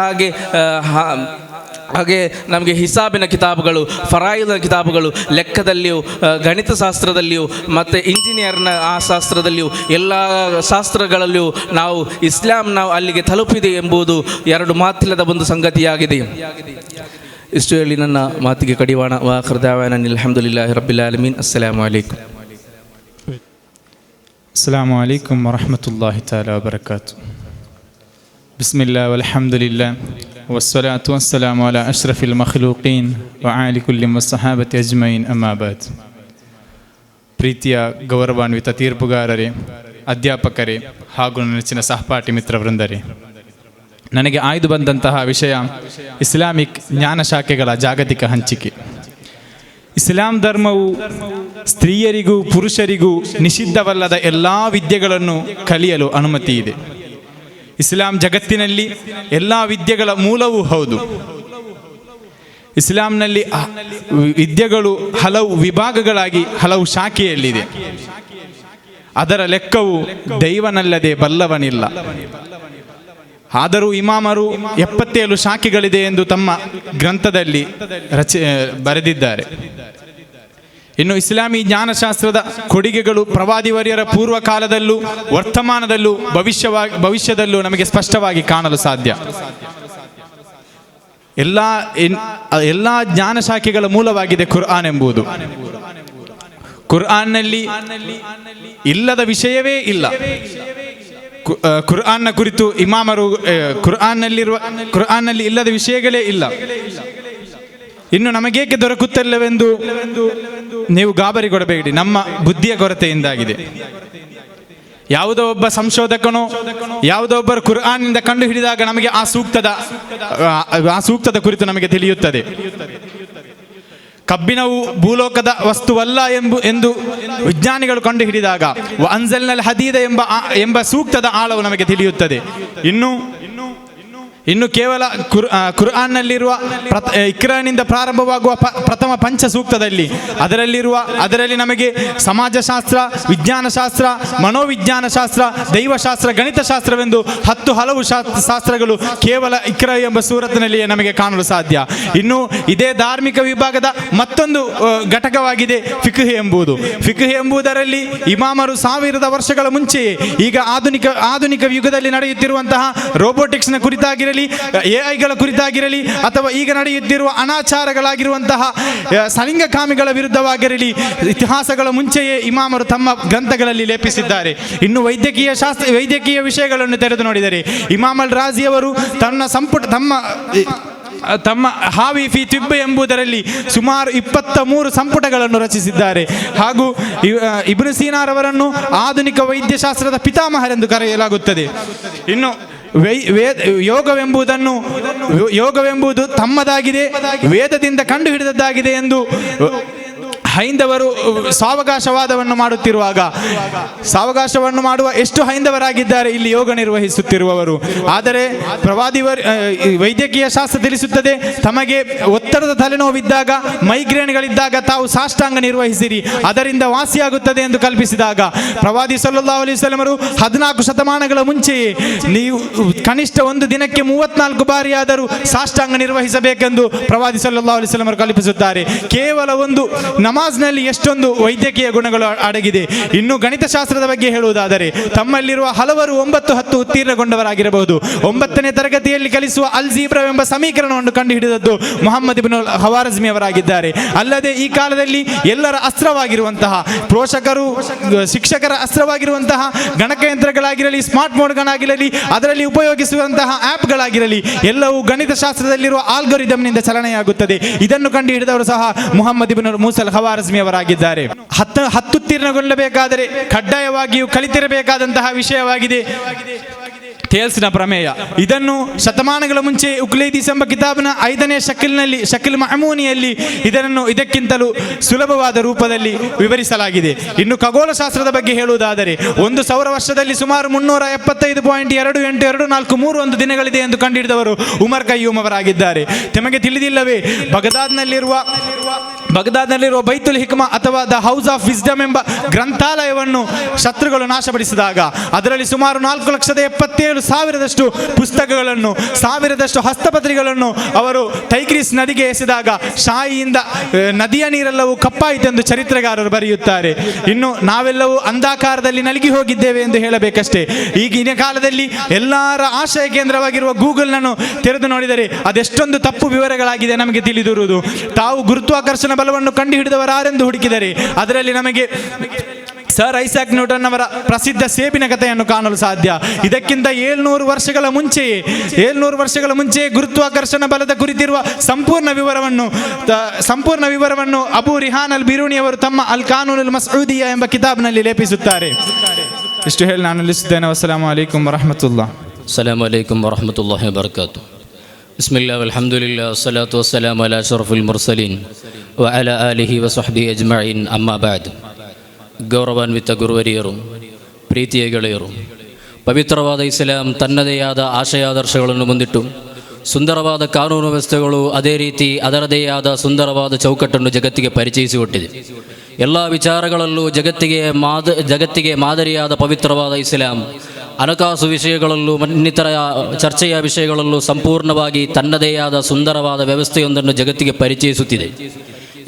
ಹಾಗೆ ನಮಗೆ ಹಿಸಾಬಿನ ಕಿತಾಬುಗಳು, ಫರಾಯಿದ ಕಿತಾಬುಗಳು, ಲೆಕ್ಕದಲ್ಲಿಯೂ ಗಣಿತಶಾಸ್ತ್ರದಲ್ಲಿಯೂ ಮತ್ತು ಇಂಜಿನಿಯರ್ನ ಆ ಶಾಸ್ತ್ರದಲ್ಲಿಯೂ ಎಲ್ಲ ಶಾಸ್ತ್ರಗಳಲ್ಲಿಯೂ ನಾವು ನಾವು ಅಲ್ಲಿಗೆ ತಲುಪಿದೆ ಎಂಬುದು ಎರಡು ಮಾತಿಲ್ಲದ ಒಂದು ಸಂಗತಿಯಾಗಿದೆ. ಇಷ್ಟು ಹೇಳಿ ನನ್ನ ಮಾತಿಗೆ ಕಡಿವಾಣ. ವಾಖಿರ್ ದಅವಾನಾ ಅಲ್ಹಮ್ದುಲಿಲ್ಲಾಹಿ ರಬ್ಬಿಲ್ ಆಲಮೀನ್. ಅಸ್ಸಲಾಮು ಅಲೈಕುಂ. ಅಸ್ಸಲಾಮು ಅಲೈಕುಂ ವರಹಮತುಲ್ಲಾಹಿ ತಆಲಾ ವಬರಕಾತು. ಬಿಸ್ಮಿಲ್ಲಾಹ್ ವಲ್ಹಮ್ದುಲಿಲ್ಲಾಹ್ ವಸ್ಸಲಾತು ವಸ್ಸಲಾಮು ಅಲಾ ಅಶ್ರಫಿಲ್ ಮಖ್ಲೂಕೀನ್ ವ ಆಲಿ ಕುಲ್ಲಿ ವಸ್ಸಹಾಬತಿ ಅಜ್ಮঈನ್, ಅಮ್ಮಾ ಬಾದ್. ಪ್ರೀತಿಯ ಗೌರವಾನ್ವಿತ ತೀರ್ಪುಗಾರರೇ, ಅಧ್ಯಾಪಕರೇ ಹಾಗೂ ನನ್ನ ನೆಚ್ಚಿನ ಸಹಪಾಠಿ ಮಿತ್ರವೃಂದರೇ, ನನಗೆ ಆಯ್ದು ಬಂದಂತಹ ವಿಷಯ ಇಸ್ಲಾಮಿಕ್ ಜ್ಞಾನ ಶಾಖೆಗಳ ಜಾಗತಿಕ ಹಂಚಿಕೆ. ಇಸ್ಲಾಂ ಧರ್ಮವು ಸ್ತ್ರೀಯರಿಗೂ ಪುರುಷರಿಗೂ ನಿಷಿದ್ಧವಲ್ಲದ ಎಲ್ಲ ವಿದ್ಯೆಗಳನ್ನು ಕಲಿಯಲು ಅನುಮತಿ ಇದೆ. ಇಸ್ಲಾಂ ಜಗತ್ತಿನಲ್ಲಿ ಎಲ್ಲ ವಿದ್ಯೆಗಳ ಮೂಲವೂ ಹೌದು. ಇಸ್ಲಾಂನಲ್ಲಿ ವಿದ್ಯೆಗಳು ಹಲವು ವಿಭಾಗಗಳಾಗಿ ಹಲವು ಶಾಖೆಯಲ್ಲಿದೆ. ಅದರ ಲೆಕ್ಕವು ದೈವನಲ್ಲದೆ ಬಲ್ಲವನಿಲ್ಲ. ಆದರೂ ಇಮಾಮರು 77 ಶಾಖೆಗಳಿದೆ ಎಂದು ತಮ್ಮ ಗ್ರಂಥದಲ್ಲಿ ಬರೆದಿದ್ದಾರೆ. ಇನ್ನು ಇಸ್ಲಾಮಿ ಜ್ಞಾನಶಾಸ್ತ್ರದ ಕೊಡುಗೆಗಳು ಪ್ರವಾದಿವರ್ಯರ ಪೂರ್ವ ಕಾಲದಲ್ಲೂ ವರ್ತಮಾನದಲ್ಲೂ ಭವಿಷ್ಯದಲ್ಲೂ ನಮಗೆ ಸ್ಪಷ್ಟವಾಗಿ ಕಾಣಲು ಸಾಧ್ಯ. ಎಲ್ಲ ಜ್ಞಾನ ಶಾಖೆಗಳ ಮೂಲವಾಗಿದೆ ಕುರ್ಆನ್ ಎಂಬುದು. ಕುರ್ಆನ್ನಲ್ಲಿ ಇಲ್ಲದ ವಿಷಯವೇ ಇಲ್ಲ. ಕುರ್ಆನ್ನ ಕುರಿತು ಇಮಾಮರು ಕುರ್ಆನ್ನಲ್ಲಿ ಇಲ್ಲದ ವಿಷಯಗಳೇ ಇಲ್ಲ. ಇನ್ನು ನಮಗೇಕೆ ದೊರಕುತ್ತಿಲ್ಲವೆಂದು ನೀವು ಗಾಬರಿ ಕೊಡಬೇಡಿ, ನಮ್ಮ ಬುದ್ಧಿಯ ಕೊರತೆಯಿಂದಾಗಿದೆ. ಯಾವುದೋ ಒಬ್ಬ ಸಂಶೋಧಕನು ಯಾವುದೋ ಒಬ್ಬರು ಕುರ್ಆನ್ನಿಂದ ಕಂಡು ಹಿಡಿದಾಗ ನಮಗೆ ಆ ಸೂಕ್ತದ ಕುರಿತು ನಮಗೆ ತಿಳಿಯುತ್ತದೆ. ಕಬ್ಬಿಣವು ಭೂಲೋಕದ ವಸ್ತುವಲ್ಲ ಎಂದು ವಿಜ್ಞಾನಿಗಳು ಕಂಡು ಹಿಡಿದಾಗ ಅನ್ಸಲ್ನಲ್ ಹದೀದ ಎಂಬ ಸೂಕ್ತದ ಆಳವು ನಮಗೆ ತಿಳಿಯುತ್ತದೆ. ಇನ್ನು ಕೇವಲ ಕುರ್ಆನ್ನಲ್ಲಿರುವ ಇಕ್ರಾನಿಂದ ಪ್ರಾರಂಭವಾಗುವ ಪ್ರಥಮ ಪಂಚ ಸೂಕ್ತದಲ್ಲಿ ಅದರಲ್ಲಿ ನಮಗೆ ಸಮಾಜಶಾಸ್ತ್ರ, ವಿಜ್ಞಾನಶಾಸ್ತ್ರ, ಮನೋವಿಜ್ಞಾನಶಾಸ್ತ್ರ, ದೈವಶಾಸ್ತ್ರ, ಗಣಿತಶಾಸ್ತ್ರವೆಂದು 10 ಹಲವು ಶಾಸ್ತ್ರಗಳು ಕೇವಲ ಇಕ್ರಾ ಎಂಬ ಸೂರತ್ನಲ್ಲಿಯೇ ನಮಗೆ ಕಾಣಲು ಸಾಧ್ಯ. ಇನ್ನು ಇದೇ ಧಾರ್ಮಿಕ ವಿಭಾಗದ ಮತ್ತೊಂದು ಘಟಕವಾಗಿದೆ ಫಿಕ್ಹ್ ಎಂಬುದು. ಫಿಕ್ಹ್ ಎಂಬುದರಲ್ಲಿ ಇಮಾಮರು 1000 ವರ್ಷಗಳ ಮುಂಚೆಯೇ ಈಗ ಆಧುನಿಕ ಯುಗದಲ್ಲಿ ನಡೆಯುತ್ತಿರುವಂತಹ ರೋಬೋಟಿಕ್ಸ್ನ ಕುರಿತಾಗಿರಲಿ, ಎಐಗಳ ಕುರಿತಾಗಿರಲಿ, ಅಥವಾ ಈಗ ನಡೆಯುತ್ತಿರುವ ಅನಾಚಾರಗಳಾಗಿರುವಂತಹ ಸಲಿಂಗಕಾಮಿಗಳ ವಿರುದ್ಧವಾಗಿರಲಿ ಇತಿಹಾಸಗಳ ಮುಂಚೆಯೇ ಇಮಾಮರು ತಮ್ಮ ಗ್ರಂಥಗಳಲ್ಲಿ ಲೇಪಿಸಿದ್ದಾರೆ. ಇನ್ನು ವೈದ್ಯಕೀಯ ವಿಷಯಗಳನ್ನು ತೆರೆದು ನೋಡಿದರೆ ಇಮಾಮ್ ಅಲ್ ರಾಜಿಯವರು ತಮ್ಮ ಹಾವಿ ಫಿ ತಿಬ್ ಎಂಬುದರಲ್ಲಿ ಸುಮಾರು 23 ಸಂಪುಟಗಳನ್ನು ರಚಿಸಿದ್ದಾರೆ. ಹಾಗೂ ಇಬ್ನ್ ಸೀನಾರವರನ್ನು ಆಧುನಿಕ ವೈದ್ಯಶಾಸ್ತ್ರದ ಪಿತಾಮಹರೆಂದು ಕರೆಯಲಾಗುತ್ತದೆ. ಇನ್ನು ಯೋಗವೆಂಬುದು ತಮ್ಮದಾಗಿದೆ, ವೇದದಿಂದ ಕಂಡು ಹಿಡಿದದ್ದಾಗಿದೆ ಎಂದು ಹೈಂದವರು ಸಾವಕಾಶವಾದವನ್ನು ಮಾಡುವ ಎಷ್ಟು ಹೈಂದವರಾಗಿದ್ದಾರೆ ಇಲ್ಲಿ ಯೋಗ ನಿರ್ವಹಿಸುತ್ತಿರುವವರು. ಆದರೆ ವೈದ್ಯಕೀಯ ಶಾಸ್ತ್ರ ತಿಳಿಸುತ್ತದೆ, ತಮಗೆ ಒತ್ತಡದ ತಲೆನೋವಿದ್ದಾಗ, ಮೈಗ್ರೇನ್ಗಳಿದ್ದಾಗ ತಾವು ಸಾಷ್ಟಾಂಗ ನಿರ್ವಹಿಸಿರಿ, ಅದರಿಂದ ವಾಸಿಯಾಗುತ್ತದೆ ಎಂದು ಕಲ್ಪಿಸಿದಾಗ ಪ್ರವಾದಿ ಸಲ್ಲಲ್ಲಾಹು ಅಲೈಹಿ ವಸಲ್ಲಮರು 14 ಶತಮಾನಗಳ ಮುಂಚೆಯೇ ನೀವು ಕನಿಷ್ಠ ಒಂದು ದಿನಕ್ಕೆ 34 ಬಾರಿಯಾದರೂ ಸಾಷ್ಟಾಂಗ ನಿರ್ವಹಿಸಬೇಕೆಂದು ಪ್ರವಾದಿ ಸಲ್ಲಲ್ಲಾಹು ಅಲೈಹಿ ವಸಲ್ಲಮರು ಕಲ್ಪಿಸುತ್ತಾರೆ. ಕೇವಲ ಒಂದು ನಮಾಜ್ನಲ್ಲಿ ಎಷ್ಟೊಂದು ವೈದ್ಯಕೀಯ ಗುಣಗಳು ಅಡಗಿದೆ. ಇನ್ನು ಗಣಿತಶಾಸ್ತ್ರದ ಬಗ್ಗೆ ಹೇಳುವುದಾದರೆ ತಮ್ಮಲ್ಲಿರುವ ಹಲವರು 9-10 ಉತ್ತೀರ್ಣಗೊಂಡವರಾಗಿರಬಹುದು. 9ನೇ ತರಗತಿಯಲ್ಲಿ ಕಲಿಸುವ ಅಲ್ಜೀಬ್ರಾವೆಂಬ ಸಮೀಕರಣವನ್ನು ಕಂಡುಹಿಡಿದದ್ದು ಮುಹಮ್ಮದ್ ಇಬ್ನ್ ಖವಾರಿಜ್ಮಿ ಅವರಾಗಿದ್ದಾರೆ. ಅಲ್ಲದೆ ಈ ಕಾಲದಲ್ಲಿ ಎಲ್ಲರ ಅಸ್ತ್ರವಾಗಿರುವಂತಹ ಪೋಷಕರು, ಶಿಕ್ಷಕರ ಅಸ್ತ್ರವಾಗಿರುವಂತಹ ಗಣಕಯಂತ್ರಗಳಾಗಿರಲಿ, ಸ್ಮಾರ್ಟ್ ಫೋನ್ಗಳಾಗಿರಲಿ, ಅದರಲ್ಲಿ ಉಪಯೋಗಿಸುವಂತಹ ಆ್ಯಪ್ಗಳಾಗಿರಲಿ ಎಲ್ಲವೂ ಗಣಿತಶಾಸ್ತ್ರದಲ್ಲಿರುವ ಆಲ್ಗೊರಿದಮ್ನಿಂದ ಚಲನೆಯಾಗುತ್ತದೆ. ಇದನ್ನು ಕಂಡುಹಿಡಿದವರು ಸಹ ಮುಹಮ್ಮದ್ ಇಬ್ನ್ ಮೂಸಲ್ ಖವಾರಿಜ್ಮಿ ಅವರಾಗಿದ್ದಾರೆ. 10 ಉತ್ತೀರ್ಣಗೊಳ್ಳಬೇಕಾದರೆ ಕಡ್ಡಾಯವಾಗಿಯೂ ಕಲಿತಿರಬೇಕಾದಂತಹ ವಿಷಯವಾಗಿದೆ ಥೇಲ್ಸ್ನ ಪ್ರಮೇಯ. ಇದನ್ನು ಶತಮಾನಗಳ ಮುಂಚೆ ಉಕ್ಲೈದಿಸ್ ಎಂಬ ಕಿತಾಬ್ನ 5ನೇ ಶಕಿಲ್ ಮಹಮೂನಿಯಲ್ಲಿ ಇದಕ್ಕಿಂತಲೂ ಸುಲಭವಾದ ರೂಪದಲ್ಲಿ ವಿವರಿಸಲಾಗಿದೆ. ಇನ್ನು ಖಗೋಳಶಾಸ್ತ್ರದ ಬಗ್ಗೆ ಹೇಳುವುದಾದರೆ 1 ಸೌರ ವರ್ಷದಲ್ಲಿ ಸುಮಾರು 375.282431 ದಿನಗಳಿದೆ ಎಂದು ಕಂಡುಹಿಡಿದವರು ಉಮರ್ ಕಯ್ಯೂಮ್ ಅವರಾಗಿದ್ದಾರೆ. ತಮಗೆ ತಿಳಿದಿಲ್ಲವೇ ಬಗದಾದ್ನಲ್ಲಿರುವ ಬೈತುಲ್ ಹಿಕ್ಮಾ ಅಥವಾ ದ ಹೌಸ್ ಆಫ್ ವಿಸ್ಡಮ್ ಎಂಬ ಗ್ರಂಥಾಲಯವನ್ನು ಶತ್ರುಗಳು ನಾಶಪಡಿಸಿದಾಗ ಅದರಲ್ಲಿ ಸುಮಾರು 4,77,000 ಪುಸ್ತಕಗಳನ್ನು, 1000 ಹಸ್ತಪತ್ರಿಕೆಗಳನ್ನು ಅವರು ಟೈಗ್ರಿಸ್ ನದಿಗೆ ಎಸೆದಾಗ ಶಾಯಿಯಿಂದ ನದಿಯ ನೀರೆಲ್ಲವೂ ಕಪ್ಪಾಯಿತೆಂದು ಚರಿತ್ರೆಗಾರರು ಬರೆಯುತ್ತಾರೆ. ಇನ್ನು ನಾವೆಲ್ಲವೂ ಅಂಧಾಕಾರದಲ್ಲಿ ನಲಗಿ ಹೋಗಿದ್ದೇವೆ ಎಂದು ಹೇಳಬೇಕಷ್ಟೇ. ಈಗಿನ ಕಾಲದಲ್ಲಿ ಎಲ್ಲರ ಆಶಯ ಕೇಂದ್ರವಾಗಿರುವ ಗೂಗಲ್ನನ್ನು ತೆರೆದು ನೋಡಿದರೆ ಅದೆಷ್ಟೊಂದು ತಪ್ಪು ವಿವರಗಳಾಗಿದೆ ನಮಗೆ ತಿಳಿದಿರುವುದು. ತಾವು ಗುರುತ್ವಾಕರ್ಷಣ ಬಲವನ್ನು ಕಂಡುಹಿಡಿದವರಾರೆಂದು ಹುಡುಕಿದರೆ ಅದರಲ್ಲಿ ನಮಗೆ ಸರ್ ಐಸಾಕ್ ನ್ಯೂಟನ್ ಅವರ ಪ್ರಸಿದ್ಧ ಸೇಬಿನ ಕಥೆಯನ್ನು ಕಾಣಲು ಸಾಧ್ಯ. ಇದಕ್ಕಿಂತ 700 ವರ್ಷಗಳ ಮುಂಚೆ ಗುರುತ್ವಾಕರ್ಷಣ ಬಲದ ಕುರಿತಿರುವ ಸಂಪೂರ್ಣ ವಿವರವನ್ನು ಅಬು ರಿಹಾನ್ ಅಲ್ ಬಿರೂನಿ ಅವರು ತಮ್ಮ ಅಲ್ ಕಾನೂನ್ ಅಲ್ ಮಸ್ಊದಿಯಾ ಎಂಬ ಕಿತಾಬ್ನಲ್ಲಿ ಲೇಪಿಸುತ್ತಾರೆ. ಇಷ್ಟು ಹೇಳಿ ನಾನು ನಿಲ್ಲಿಸುತ್ತೇನೆ. ಅಸ್ಸಲಾಮು ಅಲೈಕುಂ ವರಹಮತುಲ್ಲಾಹ್. ಅಸ್ಸಲಾಮು ಅಲೈಕುಂ ವರಹಮತುಲ್ಲಾಹಿ ವಬರಕಾತು. ಬಿಸ್ಮಿಲ್ಲಾಹ್ ವಲ್ಹಮ್ದುಲಿಲ್ಲಾಹ್ ವಸ್ಸಲಾತು ವಸ್ಸಲಾಮು ಅಲಾ ಅಶ್ರಫಿಲ್ ಮುರ್ಸಲೀನ್ ವ ಅಲಾ ಆಲಿಹಿ ವ ಸ್ವಹ್ಬಿಹಿ ಅಜ್ಮഈನ್. ಅಮ್ಮಾ ಬಾದ್. ಗೌರವಾನ್ವಿತ ಗುರುವರಿಯರು, ಪ್ರೀತಿಯ ಗೆಳೆಯರು, ಪವಿತ್ರವಾದ ಇಸ್ಲಾಂ ತನ್ನದೇ ಆದ ಆಶಯಾದರ್ಶಗಳನ್ನು ಮುಂದಿಟ್ಟು ಸುಂದರವಾದ ಕಾನೂನು ವ್ಯವಸ್ಥೆಗಳು, ಅದೇ ರೀತಿ ಅದರದೇ ಆದ ಸುಂದರವಾದ ಚೌಕಟ್ಟನ್ನು ಜಗತ್ತಿಗೆ ಪರಿಚಯಿಸಿಕೊಟ್ಟಿದೆ. ಎಲ್ಲ ವಿಚಾರಗಳಲ್ಲೂ ಜಗತ್ತಿಗೆ ಮಾದರಿಯಾದ ಪವಿತ್ರವಾದ ಇಸ್ಲಾಂ ಹಣಕಾಸು ವಿಷಯಗಳಲ್ಲೂ ಇನ್ನಿತರ ಚರ್ಚೆಯ ವಿಷಯಗಳಲ್ಲೂ ಸಂಪೂರ್ಣವಾಗಿ ತನ್ನದೇ ಆದ ಸುಂದರವಾದ ವ್ಯವಸ್ಥೆಯೊಂದನ್ನು ಜಗತ್ತಿಗೆ ಪರಿಚಯಿಸುತ್ತಿದೆ.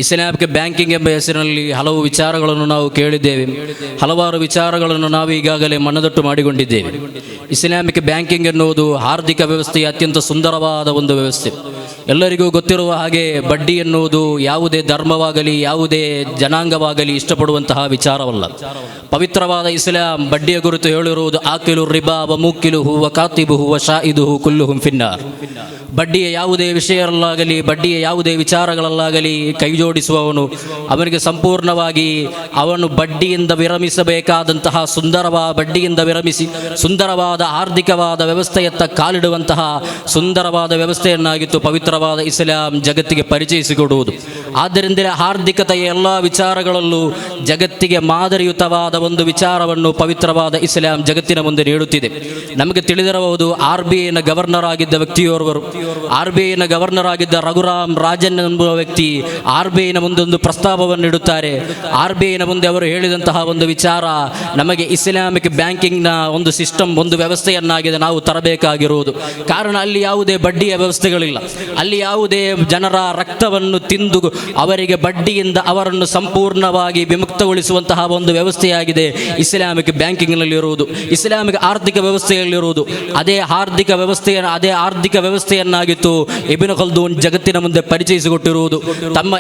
ಇಸ್ಲಾಮಿಕ್ ಬ್ಯಾಂಕಿಂಗ್ ಎಂಬ ಹೆಸರಿನಲ್ಲಿ ಹಲವು ವಿಚಾರಗಳನ್ನು ನಾವು ಕೇಳಿದ್ದೇವೆ. ಹಲವಾರು ವಿಚಾರಗಳನ್ನು ನಾವು ಈಗಾಗಲೇ ಮನದಟ್ಟು ಮಾಡಿಕೊಂಡಿದ್ದೇವೆ. ಇಸ್ಲಾಮಿಕ್ ಬ್ಯಾಂಕಿಂಗ್ ಎನ್ನುವುದು ಆರ್ಥಿಕ ವ್ಯವಸ್ಥೆಯ ಅತ್ಯಂತ ಸುಂದರವಾದ ಒಂದು ವ್ಯವಸ್ಥೆ. ಎಲ್ಲರಿಗೂ ಗೊತ್ತಿರುವ ಹಾಗೆ ಬಡ್ಡಿ ಎನ್ನುವುದು ಯಾವುದೇ ಧರ್ಮವಾಗಲಿ ಯಾವುದೇ ಜನಾಂಗವಾಗಲಿ ಇಷ್ಟಪಡುವಂತಹ ವಿಚಾರವಲ್ಲ. ಪವಿತ್ರವಾದ ಇಸ್ಲಾಂ ಬಡ್ಡಿಯ ಕುರಿತು ಹೇಳಿರುವುದು ಆಕಿಲು ರಿಬಾ ವ ಮುಕ್ಕಿಲುಹು ವ ಕಾತಿಬುಹು ವ ಶಾಯಿದುಹು ಕುಲ್ಲುಹುಂ ಫಿನ್ನಾರ್. ಬಡ್ಡಿಯ ಯಾವುದೇ ವಿಷಯಗಳಲ್ಲಾಗಲಿ ಬಡ್ಡಿಯ ಯಾವುದೇ ವಿಚಾರಗಳಲ್ಲಾಗಲಿ ಕೈ ಜೋಡಿಸುವವನು ಅವನಿಗೆ ಸಂಪೂರ್ಣವಾಗಿ ಅವನು ಬಡ್ಡಿಯಿಂದ ವಿರಮಿಸಬೇಕಾದಂತಹ ಬಡ್ಡಿಯಿಂದ ವಿರಮಿಸಿ ಸುಂದರವಾದ ಆರ್ಥಿಕವಾದ ವ್ಯವಸ್ಥೆಯತ್ತ ಕಾಲಿಡುವಂತಹ ಸುಂದರವಾದ ವ್ಯವಸ್ಥೆಯನ್ನಾಗಿತ್ತು ಪವಿತ್ರವಾದ ಇಸ್ಲಾಂ ಜಗತ್ತಿಗೆ ಪರಿಚಯಿಸಿಕೊಡುವುದು. ಆದ್ದರಿಂದಲೇ ಆರ್ಥಿಕತೆಯ ಎಲ್ಲ ವಿಚಾರಗಳಲ್ಲೂ ಜಗತ್ತಿಗೆ ಮಾದರಿಯುತವಾದ ಒಂದು ವಿಚಾರವನ್ನು ಪವಿತ್ರವಾದ ಇಸ್ಲಾಂ ಜಗತ್ತಿನ ಮುಂದೆ ನೀಡುತ್ತಿದೆ. ನಮಗೆ ತಿಳಿದಿರಬಹುದು, RBIನ ಗವರ್ನರ್ ಆಗಿದ್ದ ವ್ಯಕ್ತಿಯೋರ್ವರು, RBIನ ಗವರ್ನರ್ ಆಗಿದ್ದ ರಘುರಾಮ್ ರಾಜನ್ ಎಂಬುವ ವ್ಯಕ್ತಿ RBIನ ಮುಂದೆ ಒಂದು ಪ್ರಸ್ತಾಪವನ್ನು ಇಡುತ್ತಾರೆ. RBIನ ಮುಂದೆ ಅವರು ಹೇಳಿದಂತಹ ಒಂದು ವಿಚಾರ, ನಮಗೆ ಇಸ್ಲಾಮಿಕ್ ಬ್ಯಾಂಕಿಂಗ್ನ ಒಂದು ಸಿಸ್ಟಮ್, ಒಂದು ವ್ಯವಸ್ಥೆಯನ್ನಾಗಿದೆ ನಾವು ತರಬೇಕಾಗಿರುವುದು. ಕಾರಣ ಅಲ್ಲಿ ಯಾವುದೇ ಬಡ್ಡಿಯ ವ್ಯವಸ್ಥೆಗಳಿಲ್ಲ, ಅಲ್ಲಿ ಯಾವುದೇ ಜನರ ರಕ್ತವನ್ನು ತಿಂದು ಅವರಿಗೆ ಬಡ್ಡಿಯಿಂದ ಅವರನ್ನು ಸಂಪೂರ್ಣವಾಗಿ ವಿಮುಕ್ತಗೊಳಿಸುವಂತಹ ಒಂದು ವ್ಯವಸ್ಥೆಯಾಗಿದೆ ಇಸ್ಲಾಮಿಕ್ ಬ್ಯಾಂಕಿಂಗ್ನಲ್ಲಿರುವುದು, ಇಸ್ಲಾಮಿಕ್ ಆರ್ಥಿಕ ವ್ಯವಸ್ಥೆಯಲ್ಲಿರುವುದು. ಅದೇ ಆರ್ಥಿಕ ವ್ಯವಸ್ಥೆಯನ್ನಾಗಿತ್ತು ಇಬ್ನ್ ಖಲ್ದೂನ್ ಜಗತ್ತಿನ ಮುಂದೆ ಪರಿಚಯಿಸಿಕೊಟ್ಟಿರುವುದು. ತಮ್ಮ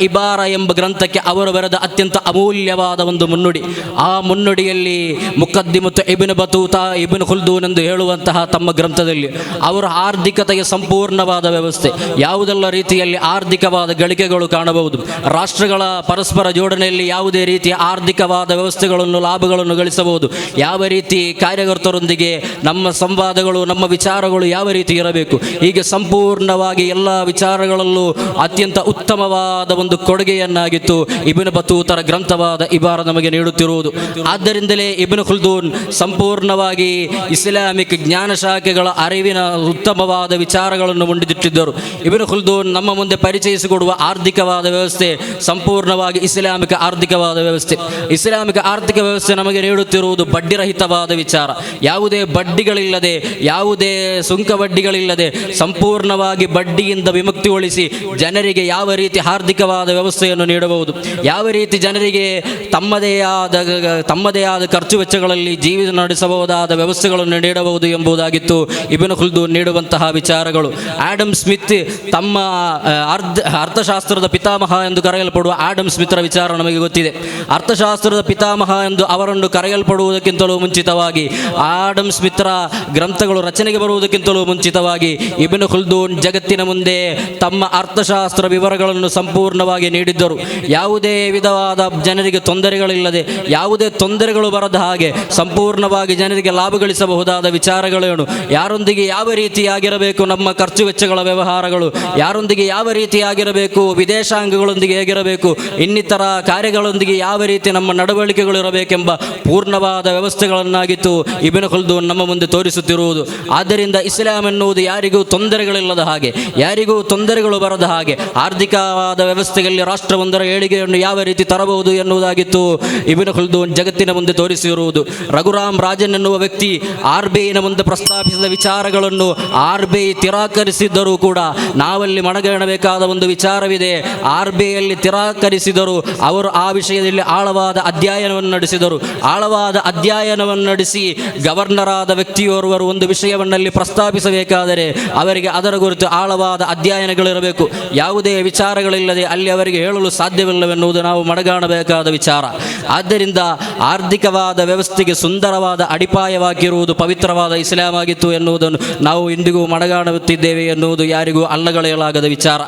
ಇಬಾರ ಎಂಬ ಗ್ರಂಥಕ್ಕೆ ಅವರು ಬರೆದ ಅತ್ಯಂತ ಅಮೂಲ್ಯವಾದ ಒಂದು ಮುನ್ನುಡಿ. ಆ ಮುನ್ನುಡಿಯಲ್ಲಿ ಮುಖದ್ದಿಮತ್ತು ಇಬ್ನ್ ಬತೂತಾ ಇಬ್ನ್ ಖಲ್ದೂನ್ ಎಂದು ಹೇಳುವಂತಹ ತಮ್ಮ ಗ್ರಂಥದಲ್ಲಿ ಅವರ ಆರ್ಥಿಕತೆಯ ಸಂಪೂರ್ಣವಾದ ವ್ಯವಸ್ಥೆ, ಯಾವುದೆಲ್ಲ ರೀತಿಯಲ್ಲಿ ಆರ್ಥಿಕವಾದ ಗಳಿಕೆಗಳು ಕಾಣಬಹುದು, ರಾಷ್ಟ್ರಗಳ ಪರಸ್ಪರ ಜೋಡಣೆಯಲ್ಲಿ ಯಾವುದೇ ರೀತಿಯ ಆರ್ಥಿಕವಾದ ವ್ಯವಸ್ಥೆಗಳನ್ನು ಲಾಭಗಳನ್ನು ಗಳಿಸಬಹುದು, ಯಾವ ರೀತಿ ಕಾರ್ಯಕರ್ತರೊಂದಿಗೆ ನಮ್ಮ ಸಂವಾದಗಳು ನಮ್ಮ ವಿಚಾರಗಳು ಯಾವ ರೀತಿ ಇರಬೇಕು, ಹೀಗೆ ಸಂಪೂರ್ಣವಾಗಿ ಎಲ್ಲ ವಿಚಾರಗಳಲ್ಲೂ ಅತ್ಯಂತ ಉತ್ತಮವಾದ ಒಂದು ಕೊಡುಗೆಯನ್ನಾಗಿತ್ತು ಇಬ್ನ್ ಬತೂತರ ಗ್ರಂಥವಾದ ಇಬಾರ ನಮಗೆ ನೀಡುತ್ತಿರುವುದು. ಆದ್ದರಿಂದಲೇ ಇಬ್ನ್ ಖಲ್ದೂನ್ ಸಂಪೂರ್ಣವಾಗಿ ಇಸ್ಲಾಮಿಕ್ ಜ್ಞಾನ ಶಾಖೆಗಳ ಅರಿವಿನ ಉತ್ತಮವಾದ ವಿಚಾರಗಳನ್ನು ಮುಂದಿಟ್ಟಿದ್ದರು. ಇಬ್ನ್ ಖಲ್ದೂನ್ ನಮ್ಮ ಮುಂದೆ ಪರಿಚಯಿಸಿಕೊಡುವ ಆರ್ಥಿಕವಾದ ವ್ಯವಸ್ಥೆ ಸಂಪೂರ್ಣವಾಗಿ ಇಸ್ಲಾಮಿಕ ಆರ್ಥಿಕವಾದ ವ್ಯವಸ್ಥೆ. ಇಸ್ಲಾಮಿಕ ಆರ್ಥಿಕ ವ್ಯವಸ್ಥೆ ನಮಗೆ ನೀಡುತ್ತಿರುವುದು ಬಡ್ಡಿರಹಿತವಾದ ವಿಚಾರ, ಯಾವುದೇ ಬಡ್ಡಿಗಳಿಲ್ಲದೆ, ಯಾವುದೇ ಸುಂಕ ಬಡ್ಡಿಗಳಿಲ್ಲದೆ ಸಂಪೂರ್ಣವಾಗಿ ಬಡ್ಡಿಯಿಂದ ವಿಮುಕ್ತಿಗೊಳಿಸಿ ಜನರಿಗೆ ಯಾವ ರೀತಿ ಆರ್ಥಿಕವಾದ ವ್ಯವಸ್ಥೆಯನ್ನು ನೀಡಬಹುದು, ಯಾವ ರೀತಿ ಜನರಿಗೆ ತಮ್ಮದೇ ಆದ ಖರ್ಚು ವೆಚ್ಚಗಳಲ್ಲಿ ಜೀವನ ನಡೆಸಬಹುದಾದ ವ್ಯವಸ್ಥೆಗಳನ್ನು ನೀಡಬಹುದು ಎಂಬುದಾಗಿತ್ತು ಇಬ್ನ್ ಖಲ್ದೂನ್ ನೀಡುವಂತಹ ವಿಚಾರಗಳು. ಆಡಮ್ ಸ್ಮಿತ್ ತಮ್ಮ ಅರ್ಥಶಾಸ್ತ್ರದ ಪಿತಾಮಹ ಎಂದು ಕರೆಯಲ್ಪಡುವ ಆಡಮ್ ಸ್ಮಿತ್ರ ವಿಚಾರ ನಮಗೆ ಗೊತ್ತಿದೆ. ಅರ್ಥಶಾಸ್ತ್ರದ ಪಿತಾಮಹ ಎಂದು ಅವರನ್ನು ಕರೆಯಲ್ಪಡುವುದಕ್ಕಿಂತಲೂ ಮುಂಚಿತವಾಗಿ, ಆಡಮ್ ಸ್ಮಿತ್ರ ಗ್ರಂಥಗಳು ರಚನೆಗೆ ಬರುವುದಕ್ಕಿಂತಲೂ ಮುಂಚಿತವಾಗಿ ಇಬ್ನ್ ಖಲ್ದೂನ್ ಜಗತ್ತಿನ ಮುಂದೆ ತಮ್ಮ ಅರ್ಥಶಾಸ್ತ್ರ ವಿವರಗಳನ್ನು ಸಂಪೂರ್ಣವಾಗಿ ನೀಡಿದ್ದರು. ಯಾವುದೇ ವಿಧವಾದ ಜನರಿಗೆ ತೊಂದರೆಗಳಿಲ್ಲದೆ, ಯಾವುದೇ ತೊಂದರೆಗಳು ಬರದ ಹಾಗೆ ಸಂಪೂರ್ಣವಾಗಿ ಜನರಿಗೆ ಲಾಭ ಗಳಿಸಬಹುದಾದ ವಿಚಾರಗಳೇನು, ಯಾರೊಂದಿಗೆ ಯಾವ ರೀತಿಯಾಗಿರಬೇಕು ನಮ್ಮ ಖರ್ಚು ವೆಚ್ಚಗಳ ವ್ಯವಹಾರಗಳು, ಯಾರೊಂದಿಗೆ ಯಾವ ರೀತಿಯಾಗಿರಬೇಕು, ವಿದೇಶಾಂಗಗಳೊಂದಿಗೆ ಹೇಗಿರಬೇಕು, ಇನ್ನಿತರ ಕಾರ್ಯಗಳೊಂದಿಗೆ ಯಾವ ರೀತಿ ನಮ್ಮ ನಡವಳಿಕೆಗಳು ಇರಬೇಕೆಂಬ ಪೂರ್ಣವಾದ ವ್ಯವಸ್ಥೆಗಳನ್ನಾಗಿತ್ತು ಇಬ್ನ್ ಖಲ್ದೂನ್ ನಮ್ಮ ಮುಂದೆ ತೋರಿಸುತ್ತಿರುವುದು. ಆದ್ದರಿಂದ ಇಸ್ಲಾಂ ಎನ್ನುವುದು ಯಾರಿಗೂ ತೊಂದರೆಗಳಿಲ್ಲದ ಹಾಗೆ, ಯಾರಿಗೂ ತೊಂದರೆಗಳು ಬರದ ಹಾಗೆ, ಆರ್ಥಿಕವಾದ ವ್ಯವಸ್ಥೆಯಲ್ಲಿ ರಾಷ್ಟ್ರವೊಂದರ ಏಳಿಗೆಯನ್ನು ಯಾವ ರೀತಿ ತರಬಹುದು ಎನ್ನುವುದಾಗಿತ್ತು ಇಬ್ನ್ ಖಲ್ದೂನ್ ಜಗತ್ತಿನ ಮುಂದೆ ತೋರಿಸಿರುವುದು. ರಘುರಾಮ್ ರಾಜನ್ ಎನ್ನುವ ವ್ಯಕ್ತಿ RBIನ ಮುಂದೆ ಪ್ರಸ್ತಾಪಿಸಿದ ವಿಚಾರಗಳನ್ನು RBI ತಿರಾಕರಿಸಿದ್ದರೂ ಕೂಡ ನಾವಲ್ಲಿ ಮನಗಾಣಬೇಕಾದ ಒಂದು ವಿಚಾರವಿದೆ. RBIಯಲ್ಲಿ ತಿರಾಕರಿಸಿದರು, ಅವರು ಆ ವಿಷಯದಲ್ಲಿ ಆಳವಾದ ಅಧ್ಯಯನವನ್ನು ನಡೆಸಿ ಗವರ್ನರ್ ಆದ ವ್ಯಕ್ತಿಯೋರ್ವರು ಒಂದು ವಿಷಯವನ್ನಲ್ಲಿ ಪ್ರಸ್ತಾಪಿಸಬೇಕಾದರೆ ಅವರಿಗೆ ಅದರ ಕುರಿತು ಆಳವಾದ ಅಧ್ಯಯನಗಳಿರಬೇಕು. ಯಾವುದೇ ವಿಚಾರಗಳಿಲ್ಲದೆ ಅಲ್ಲಿ ಅವರಿಗೆ ಹೇಳಲು ಸಾಧ್ಯವಿಲ್ಲವೆನ್ನುವುದು ನಾವು ಮನಗಾಣಬೇಕಾದ ವಿಚಾರ. ಆದ್ದರಿಂದ ಆರ್ಥಿಕವಾದ ವ್ಯವಸ್ಥೆಗೆ ಸುಂದರವಾದ ಅಡಿಪಾಯವಾಗಿರುವುದು ಪವಿತ್ರವಾದ ಇಸ್ಲಾಂ ಆಗಿತ್ತು ಎನ್ನುವುದನ್ನು ನಾವು ಇಂದಿಗೂ ಮನಗಾಣುತ್ತಿದ್ದೇವೆ ಎನ್ನುವುದು ಯಾರಿಗೂ ಅಲ್ಲಗಳೆಯಲಾಗದ ವಿಚಾರ.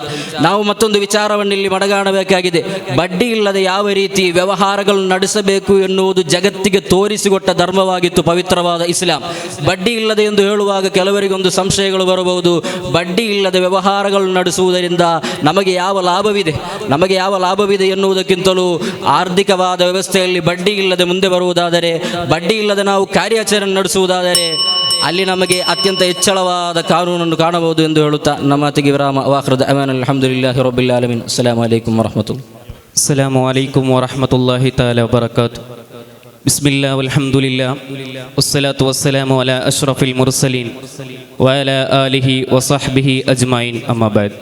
ನಾವು ಮತ್ತೊಂದು ವಿಚಾರವನ್ನು ಇಲ್ಲಿ ಮನಗಾಣಬೇಕಾಗಿದೆ. ಬಡ್ಡಿ ಇಲ್ಲದೆ ಯಾವ ರೀತಿ ವ್ಯವಹಾರಗಳನ್ನು ನಡೆಸಬೇಕು ಎನ್ನುವುದು ಜಗತ್ತಿಗೆ ತೋರಿಸಿಕೊಟ್ಟ ಧರ್ಮವಾಗಿತ್ತು ಪವಿತ್ರವಾದ ಇಸ್ಲಾಂ. ಬಡ್ಡಿ ಇಲ್ಲದೆ ಎಂದು ಹೇಳುವಾಗ ಕೆಲವರಿಗೊಂದು ಸಂಶಯಗಳು ಬರಬಹುದು. ಬಡ್ಡಿ ಇಲ್ಲದೆ ವ್ಯವಹಾರಗಳನ್ನು ನಡೆಸುವುದರಿಂದ ನಮಗೆ ಯಾವ ಲಾಭವಿದೆ ಎನ್ನುವುದಕ್ಕಿಂತಲೂ ಆರ್ಥಿಕವಾದ ವ್ಯವಸ್ಥೆಯಲ್ಲಿ ಬಡ್ಡಿ ಇಲ್ಲದೆ ಮುಂದೆ ಬರುವುದಾದರೆ, ಬಡ್ಡಿ ಇಲ್ಲದೆ ನಾವು ಕಾರ್ಯಾಚರಣೆ ನಡೆಸುವುದಾದರೆ ಅಲ್ಲಿ ನಮಗೆ ಅತ್ಯಂತ ಹೆಚ್ಚಳವಾದ ಕಾನೂನನ್ನು ಕಾಣಬಹುದು ಎಂದು ಹೇಳುತ್ತಾ ನಮ್ಮ ಮಾತಿಗೆ ವಿರಾಮ. ವಾಖಿರ್ ದಅವಾನಾ ಅಲ್ಹಮ್ದುಲಿಲ್ಲಾಹಿ ರಬ್ಬಿಲ್ ಆಲಮೀನ್. ಅಸ್ಸಲಾಮು ಅಲೈಕುಂ ವರಹಮತುಲ್ಲಾಹಿ. ಅಸ್ಸಲಾಮು ಅಲೈಕುಂ ವರಹಮತುಲ್ಲಾಹಿ ತಆಲಾ ವಬರಕಾತು. ಬಿಸ್ಮಿಲ್ಲಾಹ್ ವಲ್ಹಮ್ದುಲಿಲ್ಲಾಹ್ ವಸ್ಸಲಾತು ವಸ್ಸಲಾಮು ಅಲಾ ಅಶ್ರಫಿಲ್ ಮುರ್ಸಲೀನ್ ವಅಲಾ ಆಲಿಹಿ ವಸಹ್ಬಿಹಿ ಅಜ್ಮঈನ್. ಅಮ್ಮಾ ಬಾದ್.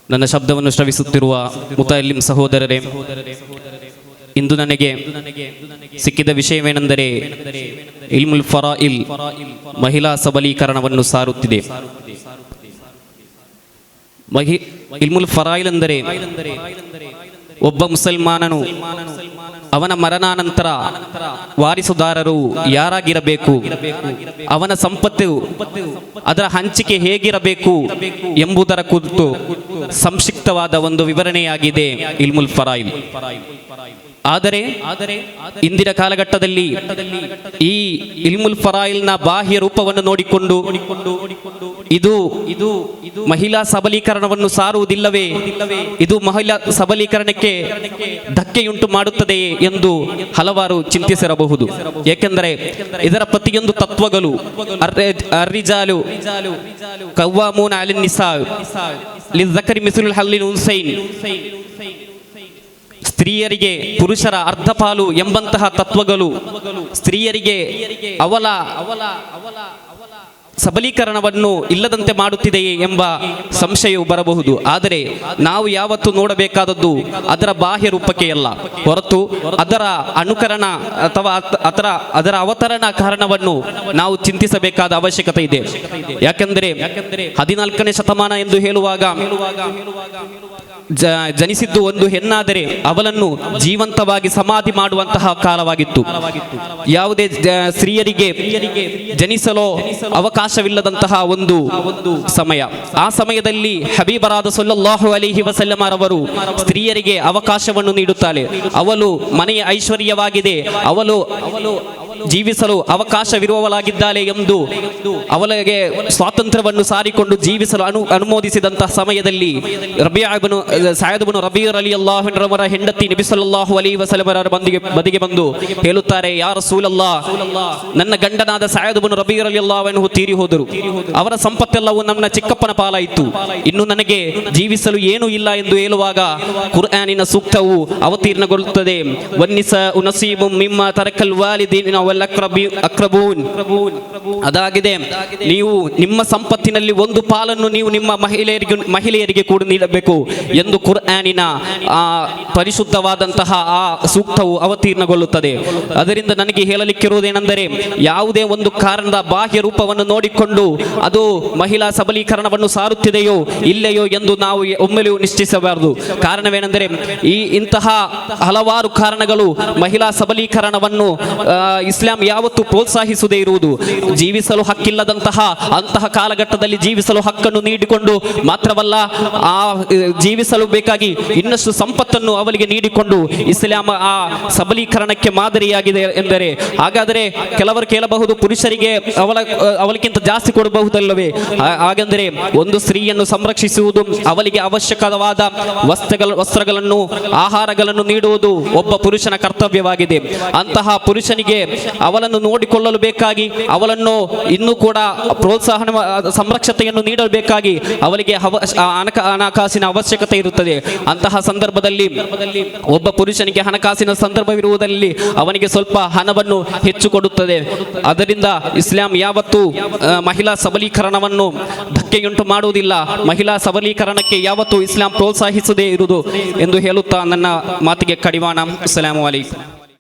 ನನ್ನ ಶಬ್ದವನ್ನು ಶ್ರವಿಸುತ್ತಿರುವ ಮುತಅಲ್ಲಿಂ ಸಹೋದರರೇ, ಇಂದು ನನಗೆ ಸಿಕ್ಕಿದ ವಿಷಯವೇನೆಂದರೆ ಇಲ್ಮುಲ್ ಫರಾಯಿಲ್, ಮಹಿಳಾ ಸಬಲೀಕರಣವನ್ನು ಸಾರುತ್ತಿದೆ. ಇಲ್ಮುಲ್ ಫರಾಯಿಲ್ ಅಂದರೆ ಒಬ್ಬ ಮುಸಲ್ಮಾನನು ಅವನ ಮರಣಾನಂತರ ವಾರಿಸುದಾರರು ಯಾರಾಗಿರಬೇಕು, ಅವನ ಸಂಪತ್ತು ಅದರ ಹಂಚಿಕೆ ಹೇಗಿರಬೇಕು ಎಂಬುದರ ಕುರಿತು ಸಂಕ್ಷಿಪ್ತವಾದ ಒಂದು ವಿವರಣೆಯಾಗಿದೆ ಇಲ್ಮುಲ್ ಫರಾಯಿಲ್. ಆದರೆ ಇಂದಿನ ಕಾಲಘಟ್ಟದಲ್ಲಿ ಈ ಇಲ್ಮುಲ್ ಫರಾಯಿಲ್ನ ಬಾಹ್ಯ ರೂಪವನ್ನು ನೋಡಿಕೊಂಡು ಇದು ಮಹಿಳಾ ಸಬಲೀಕರಣವನ್ನು ಸಾರುವುದಿಲ್ಲವೇ, ಇದು ಮಹಿಳಾ ಸಬಲೀಕರಣಕ್ಕೆ ಧಕ್ಕೆಯುಂಟು ಮಾಡುತ್ತದೆಯೇ ಎಂದು ಹಲವಾರು ಚಿಂತಿಸಿರಬಹುದು. ಏಕೆಂದರೆ ಇದರ ಪ್ರತಿಯೊಂದು ತತ್ವಗಳು ಅರ್ರಿಜಾಲು ಕವ್ವಾಮೂನ ಅಲನ್ ನಿಸಾ ಲಿzzakari ಮಿಸ್ಲುಲ್ ಹಲ್ಲಿಲ್ ಉನ್ಸೈನ್, ಸ್ತ್ರೀಯರಿಗೆ ಪುರುಷರ ಅರ್ಧಪಾಲು ಎಂಬಂತಹ ತತ್ವಗಳು ಸ್ತ್ರೀಯರಿಗೆ ಅವಳ ಸಬಲೀಕರಣವನ್ನು ಇಲ್ಲದಂತೆ ಮಾಡುತ್ತಿದೆಯೇ ಎಂಬ ಸಂಶಯವು ಬರಬಹುದು. ಆದರೆ ನಾವು ಯಾವತ್ತು ನೋಡಬೇಕಾದದ್ದು ಅದರ ಬಾಹ್ಯ ರೂಪಕ್ಕೆ ಅಲ್ಲ, ಹೊರತು ಅದರ ಅನುಕರಣ ಅಥವಾ ಅದರ ಅವತರಣ ಕಾರಣವನ್ನು ನಾವು ಚಿಂತಿಸಬೇಕಾದ ಅವಶ್ಯಕತೆ ಇದೆ. ಯಾಕೆಂದರೆ 14ನೇ ಶತಮಾನ ಎಂದು ಹೇಳುವಾಗ ಜನಿಸಿದ್ದು ಒಂದು ಹೆಣ್ಣಾದರೆ ಅವಳನ್ನು ಜೀವಂತವಾಗಿ ಸಮಾಧಿ ಮಾಡುವಂತಹ ಕಾಲವಾಗಿತ್ತು. ಯಾವುದೇ ಸ್ತ್ರೀಯರಿಗೆ ಜನಿಸಲು ಅವಕಾಶವಿಲ್ಲದಂತಹ ಒಂದು ಸಮಯ. ಆ ಸಮಯದಲ್ಲಿ ಹಬೀಬರಾದ ಸಲ್ಲಲ್ಲಾಹು ಅಲೈಹಿ ವಸಲ್ಲಮ ರವರು ಸ್ತ್ರೀಯರಿಗೆ ಅವಕಾಶವನ್ನು ನೀಡುತ್ತಾರೆ. ಅವಳು ಮನೆಯ ಐಶ್ವರ್ಯವಾಗಿದೆ, ಅವಳು ಜೀವಿಸಲು ಅವಕಾಶವಿರುವವಳಾಗಿದ್ದಾಳೆ ಎಂದು ಅವಳಿಗೆ ಸ್ವಾತಂತ್ರ್ಯವನ್ನು ಸಾರಿಕೊಂಡು ಜೀವಿಸಲು ಅನುಮೋದಿಸಿದಂತಹ ಸಮಯದಲ್ಲಿ ಸಅದ್ ಇಬ್ನ್ ರಬೀ ರಲಿಯಲ್ಲಾಹು ಅನ್ಹುರವರ ಹೆಂಡತಿ ನಬಿ ಸಲ್ಲಲ್ಲಾಹು ಅಲೈಹಿ ವಸಲ್ಲಮರ ಬದಿಗೆ ಬಂದು ಹೇಳುತ್ತಾರೆ, ಯಾ ರಸೂಲಲ್ಲಾಹ್, ನನ್ನ ಗಂಡನಾದ ಸಅದ್ ಇಬ್ನ್ ರಬೀ ರಲಿಯಲ್ಲಾಹು ಅನ್ಹು ತೀರಿ ಹೋದರು. ಅವರ ಸಂಪತ್ತೆಲ್ಲವೂ ನನ್ನ ಚಿಕ್ಕಪ್ಪನ ಪಾಲಾಯಿತು, ಇನ್ನು ನನಗೆ ಜೀವಿಸಲು ಏನೂ ಇಲ್ಲ ಎಂದು ಹೇಳುವಾಗ ಕುರ್ಆನಿನ ಸೂಕ್ತವು ಅವತೀರ್ಣಗೊಳ್ಳುತ್ತದೆ. ವನ್ನಿಸಾಉ ನಸೀಬುಂ ಮಿಮ್ಮಾ ತರಕಲ್ ವಾಲಿದೀನ ವಲ್ ಅಕ್ರಬೂನ್. ಅದಾಗಿದೆ, ನೀವು ನಿಮ್ಮ ಸಂಪತ್ತಿನಲ್ಲಿ ಒಂದು ಪಾಲನ್ನು ನೀವು ನಿಮ್ಮ ಮಹಿಳೆಯರಿಗೆ ಕೂಡ ನೀಡಬೇಕು ಎಂದು ಕುರ್ಆನಿನ ಪರಿಶುದ್ಧವಾದಂತಹ ಆ ಸೂಕ್ತವು ಅವತೀರ್ಣಗೊಳ್ಳುತ್ತದೆ. ಅದರಿಂದ ನನಗೆ ಹೇಳಲಿಕ್ಕಿರುವುದೇನೆಂದರೆ, ಯಾವುದೇ ಒಂದು ಕಾರಣದ ಬಾಹ್ಯ ರೂಪವನ್ನು ನೋಡಿಕೊಂಡು ಅದು ಮಹಿಳಾ ಸಬಲೀಕರಣವನ್ನು ಸಾರುತ್ತಿದೆಯೋ ಇಲ್ಲೆಯೋ ಎಂದು ನಾವು ಒಮ್ಮೆಲೂ ನಿಶ್ಚಯಿಸಬಾರದು. ಕಾರಣವೇನೆಂದರೆ ಇಂತಹ ಹಲವಾರು ಕಾರಣಗಳು ಮಹಿಳಾ ಸಬಲೀಕರಣವನ್ನು ಇಸ್ಲಾಂ ಯಾವತ್ತೂ ಪ್ರೋತ್ಸಾಹಿಸದೇ ಇರುವುದು. ಜೀವಿಸಲು ಹಕ್ಕಿಲ್ಲದಂತಹ ಅಂತಹ ಕಾಲಘಟ್ಟದಲ್ಲಿ ಜೀವಿಸಲು ಹಕ್ಕನ್ನು ನೀಡಿಕೊಂಡು ಮಾತ್ರವಲ್ಲ, ಆ ಜೀವಿಸಲು ಬೇಕಾಗಿ ಇನ್ನಷ್ಟು ಸಂಪತ್ತನ್ನು ಅವಳಿಗೆ ನೀಡಿಕೊಂಡು ಇಸ್ಲಾಂ ಆ ಸಬಲೀಕರಣಕ್ಕೆ ಮಾದರಿಯಾಗಿದೆ ಎಂದರೆ, ಹಾಗಾದರೆ ಕೆಲವರು ಕೇಳಬಹುದು, ಪುರುಷರಿಗೆ ಅವಳಿಗಿಂತ ಜಾಸ್ತಿ ಕೊಡಬಹುದಲ್ಲವೇ? ಹಾಗೆಂದರೆ ಒಂದು ಸ್ತ್ರೀಯನ್ನು ಸಂರಕ್ಷಿಸುವುದು, ಅವಳಿಗೆ ಅವಶ್ಯಕವಾದ ವಸ್ತ್ರಗಳನ್ನು ಆಹಾರಗಳನ್ನು ನೀಡುವುದು ಒಬ್ಬ ಪುರುಷನ ಕರ್ತವ್ಯವಾಗಿದೆ. ಅಂತಹ ಪುರುಷನಿಗೆ ಅವಳನ್ನು ನೋಡಿಕೊಳ್ಳಲು ಬೇಕಾಗಿ, ಅವಳನ್ನು ಇನ್ನೂ ಕೂಡ ಪ್ರೋತ್ಸಾಹ ಸಂರಕ್ಷತೆಯನ್ನು ನೀಡಬೇಕಾಗಿ ಅವಳಿಗೆ ಹಣಕಾಸಿನ ಅವಶ್ಯಕತೆ ಇರುತ್ತದೆ. ಅಂತಹ ಸಂದರ್ಭದಲ್ಲಿ ಒಬ್ಬ ಪುರುಷನಿಗೆ ಹಣಕಾಸಿನ ಸಂದರ್ಭವಿರುವುದರಲ್ಲಿ ಅವನಿಗೆ ಸ್ವಲ್ಪ ಹಣವನ್ನು ಹೆಚ್ಚು ಕೊಡುತ್ತದೆ. ಅದರಿಂದ ಇಸ್ಲಾಂ ಯಾವತ್ತೂ ಮಹಿಳಾ ಸಬಲೀಕರಣವನ್ನು ಧಕ್ಕೆಯುಂಟು ಮಾಡುವುದಿಲ್ಲ. ಮಹಿಳಾ ಸಬಲೀಕರಣಕ್ಕೆ ಯಾವತ್ತೂ ಇಸ್ಲಾಂ ಪ್ರೋತ್ಸಾಹಿಸದೇ ಇರುವುದು ಎಂದು ಹೇಳುತ್ತಾ ನನ್ನ ಮಾತಿಗೆ ಕಡಿವಾಣ. ಅಸ್ಸಲಾಮು ಅಲೈಕುಂ.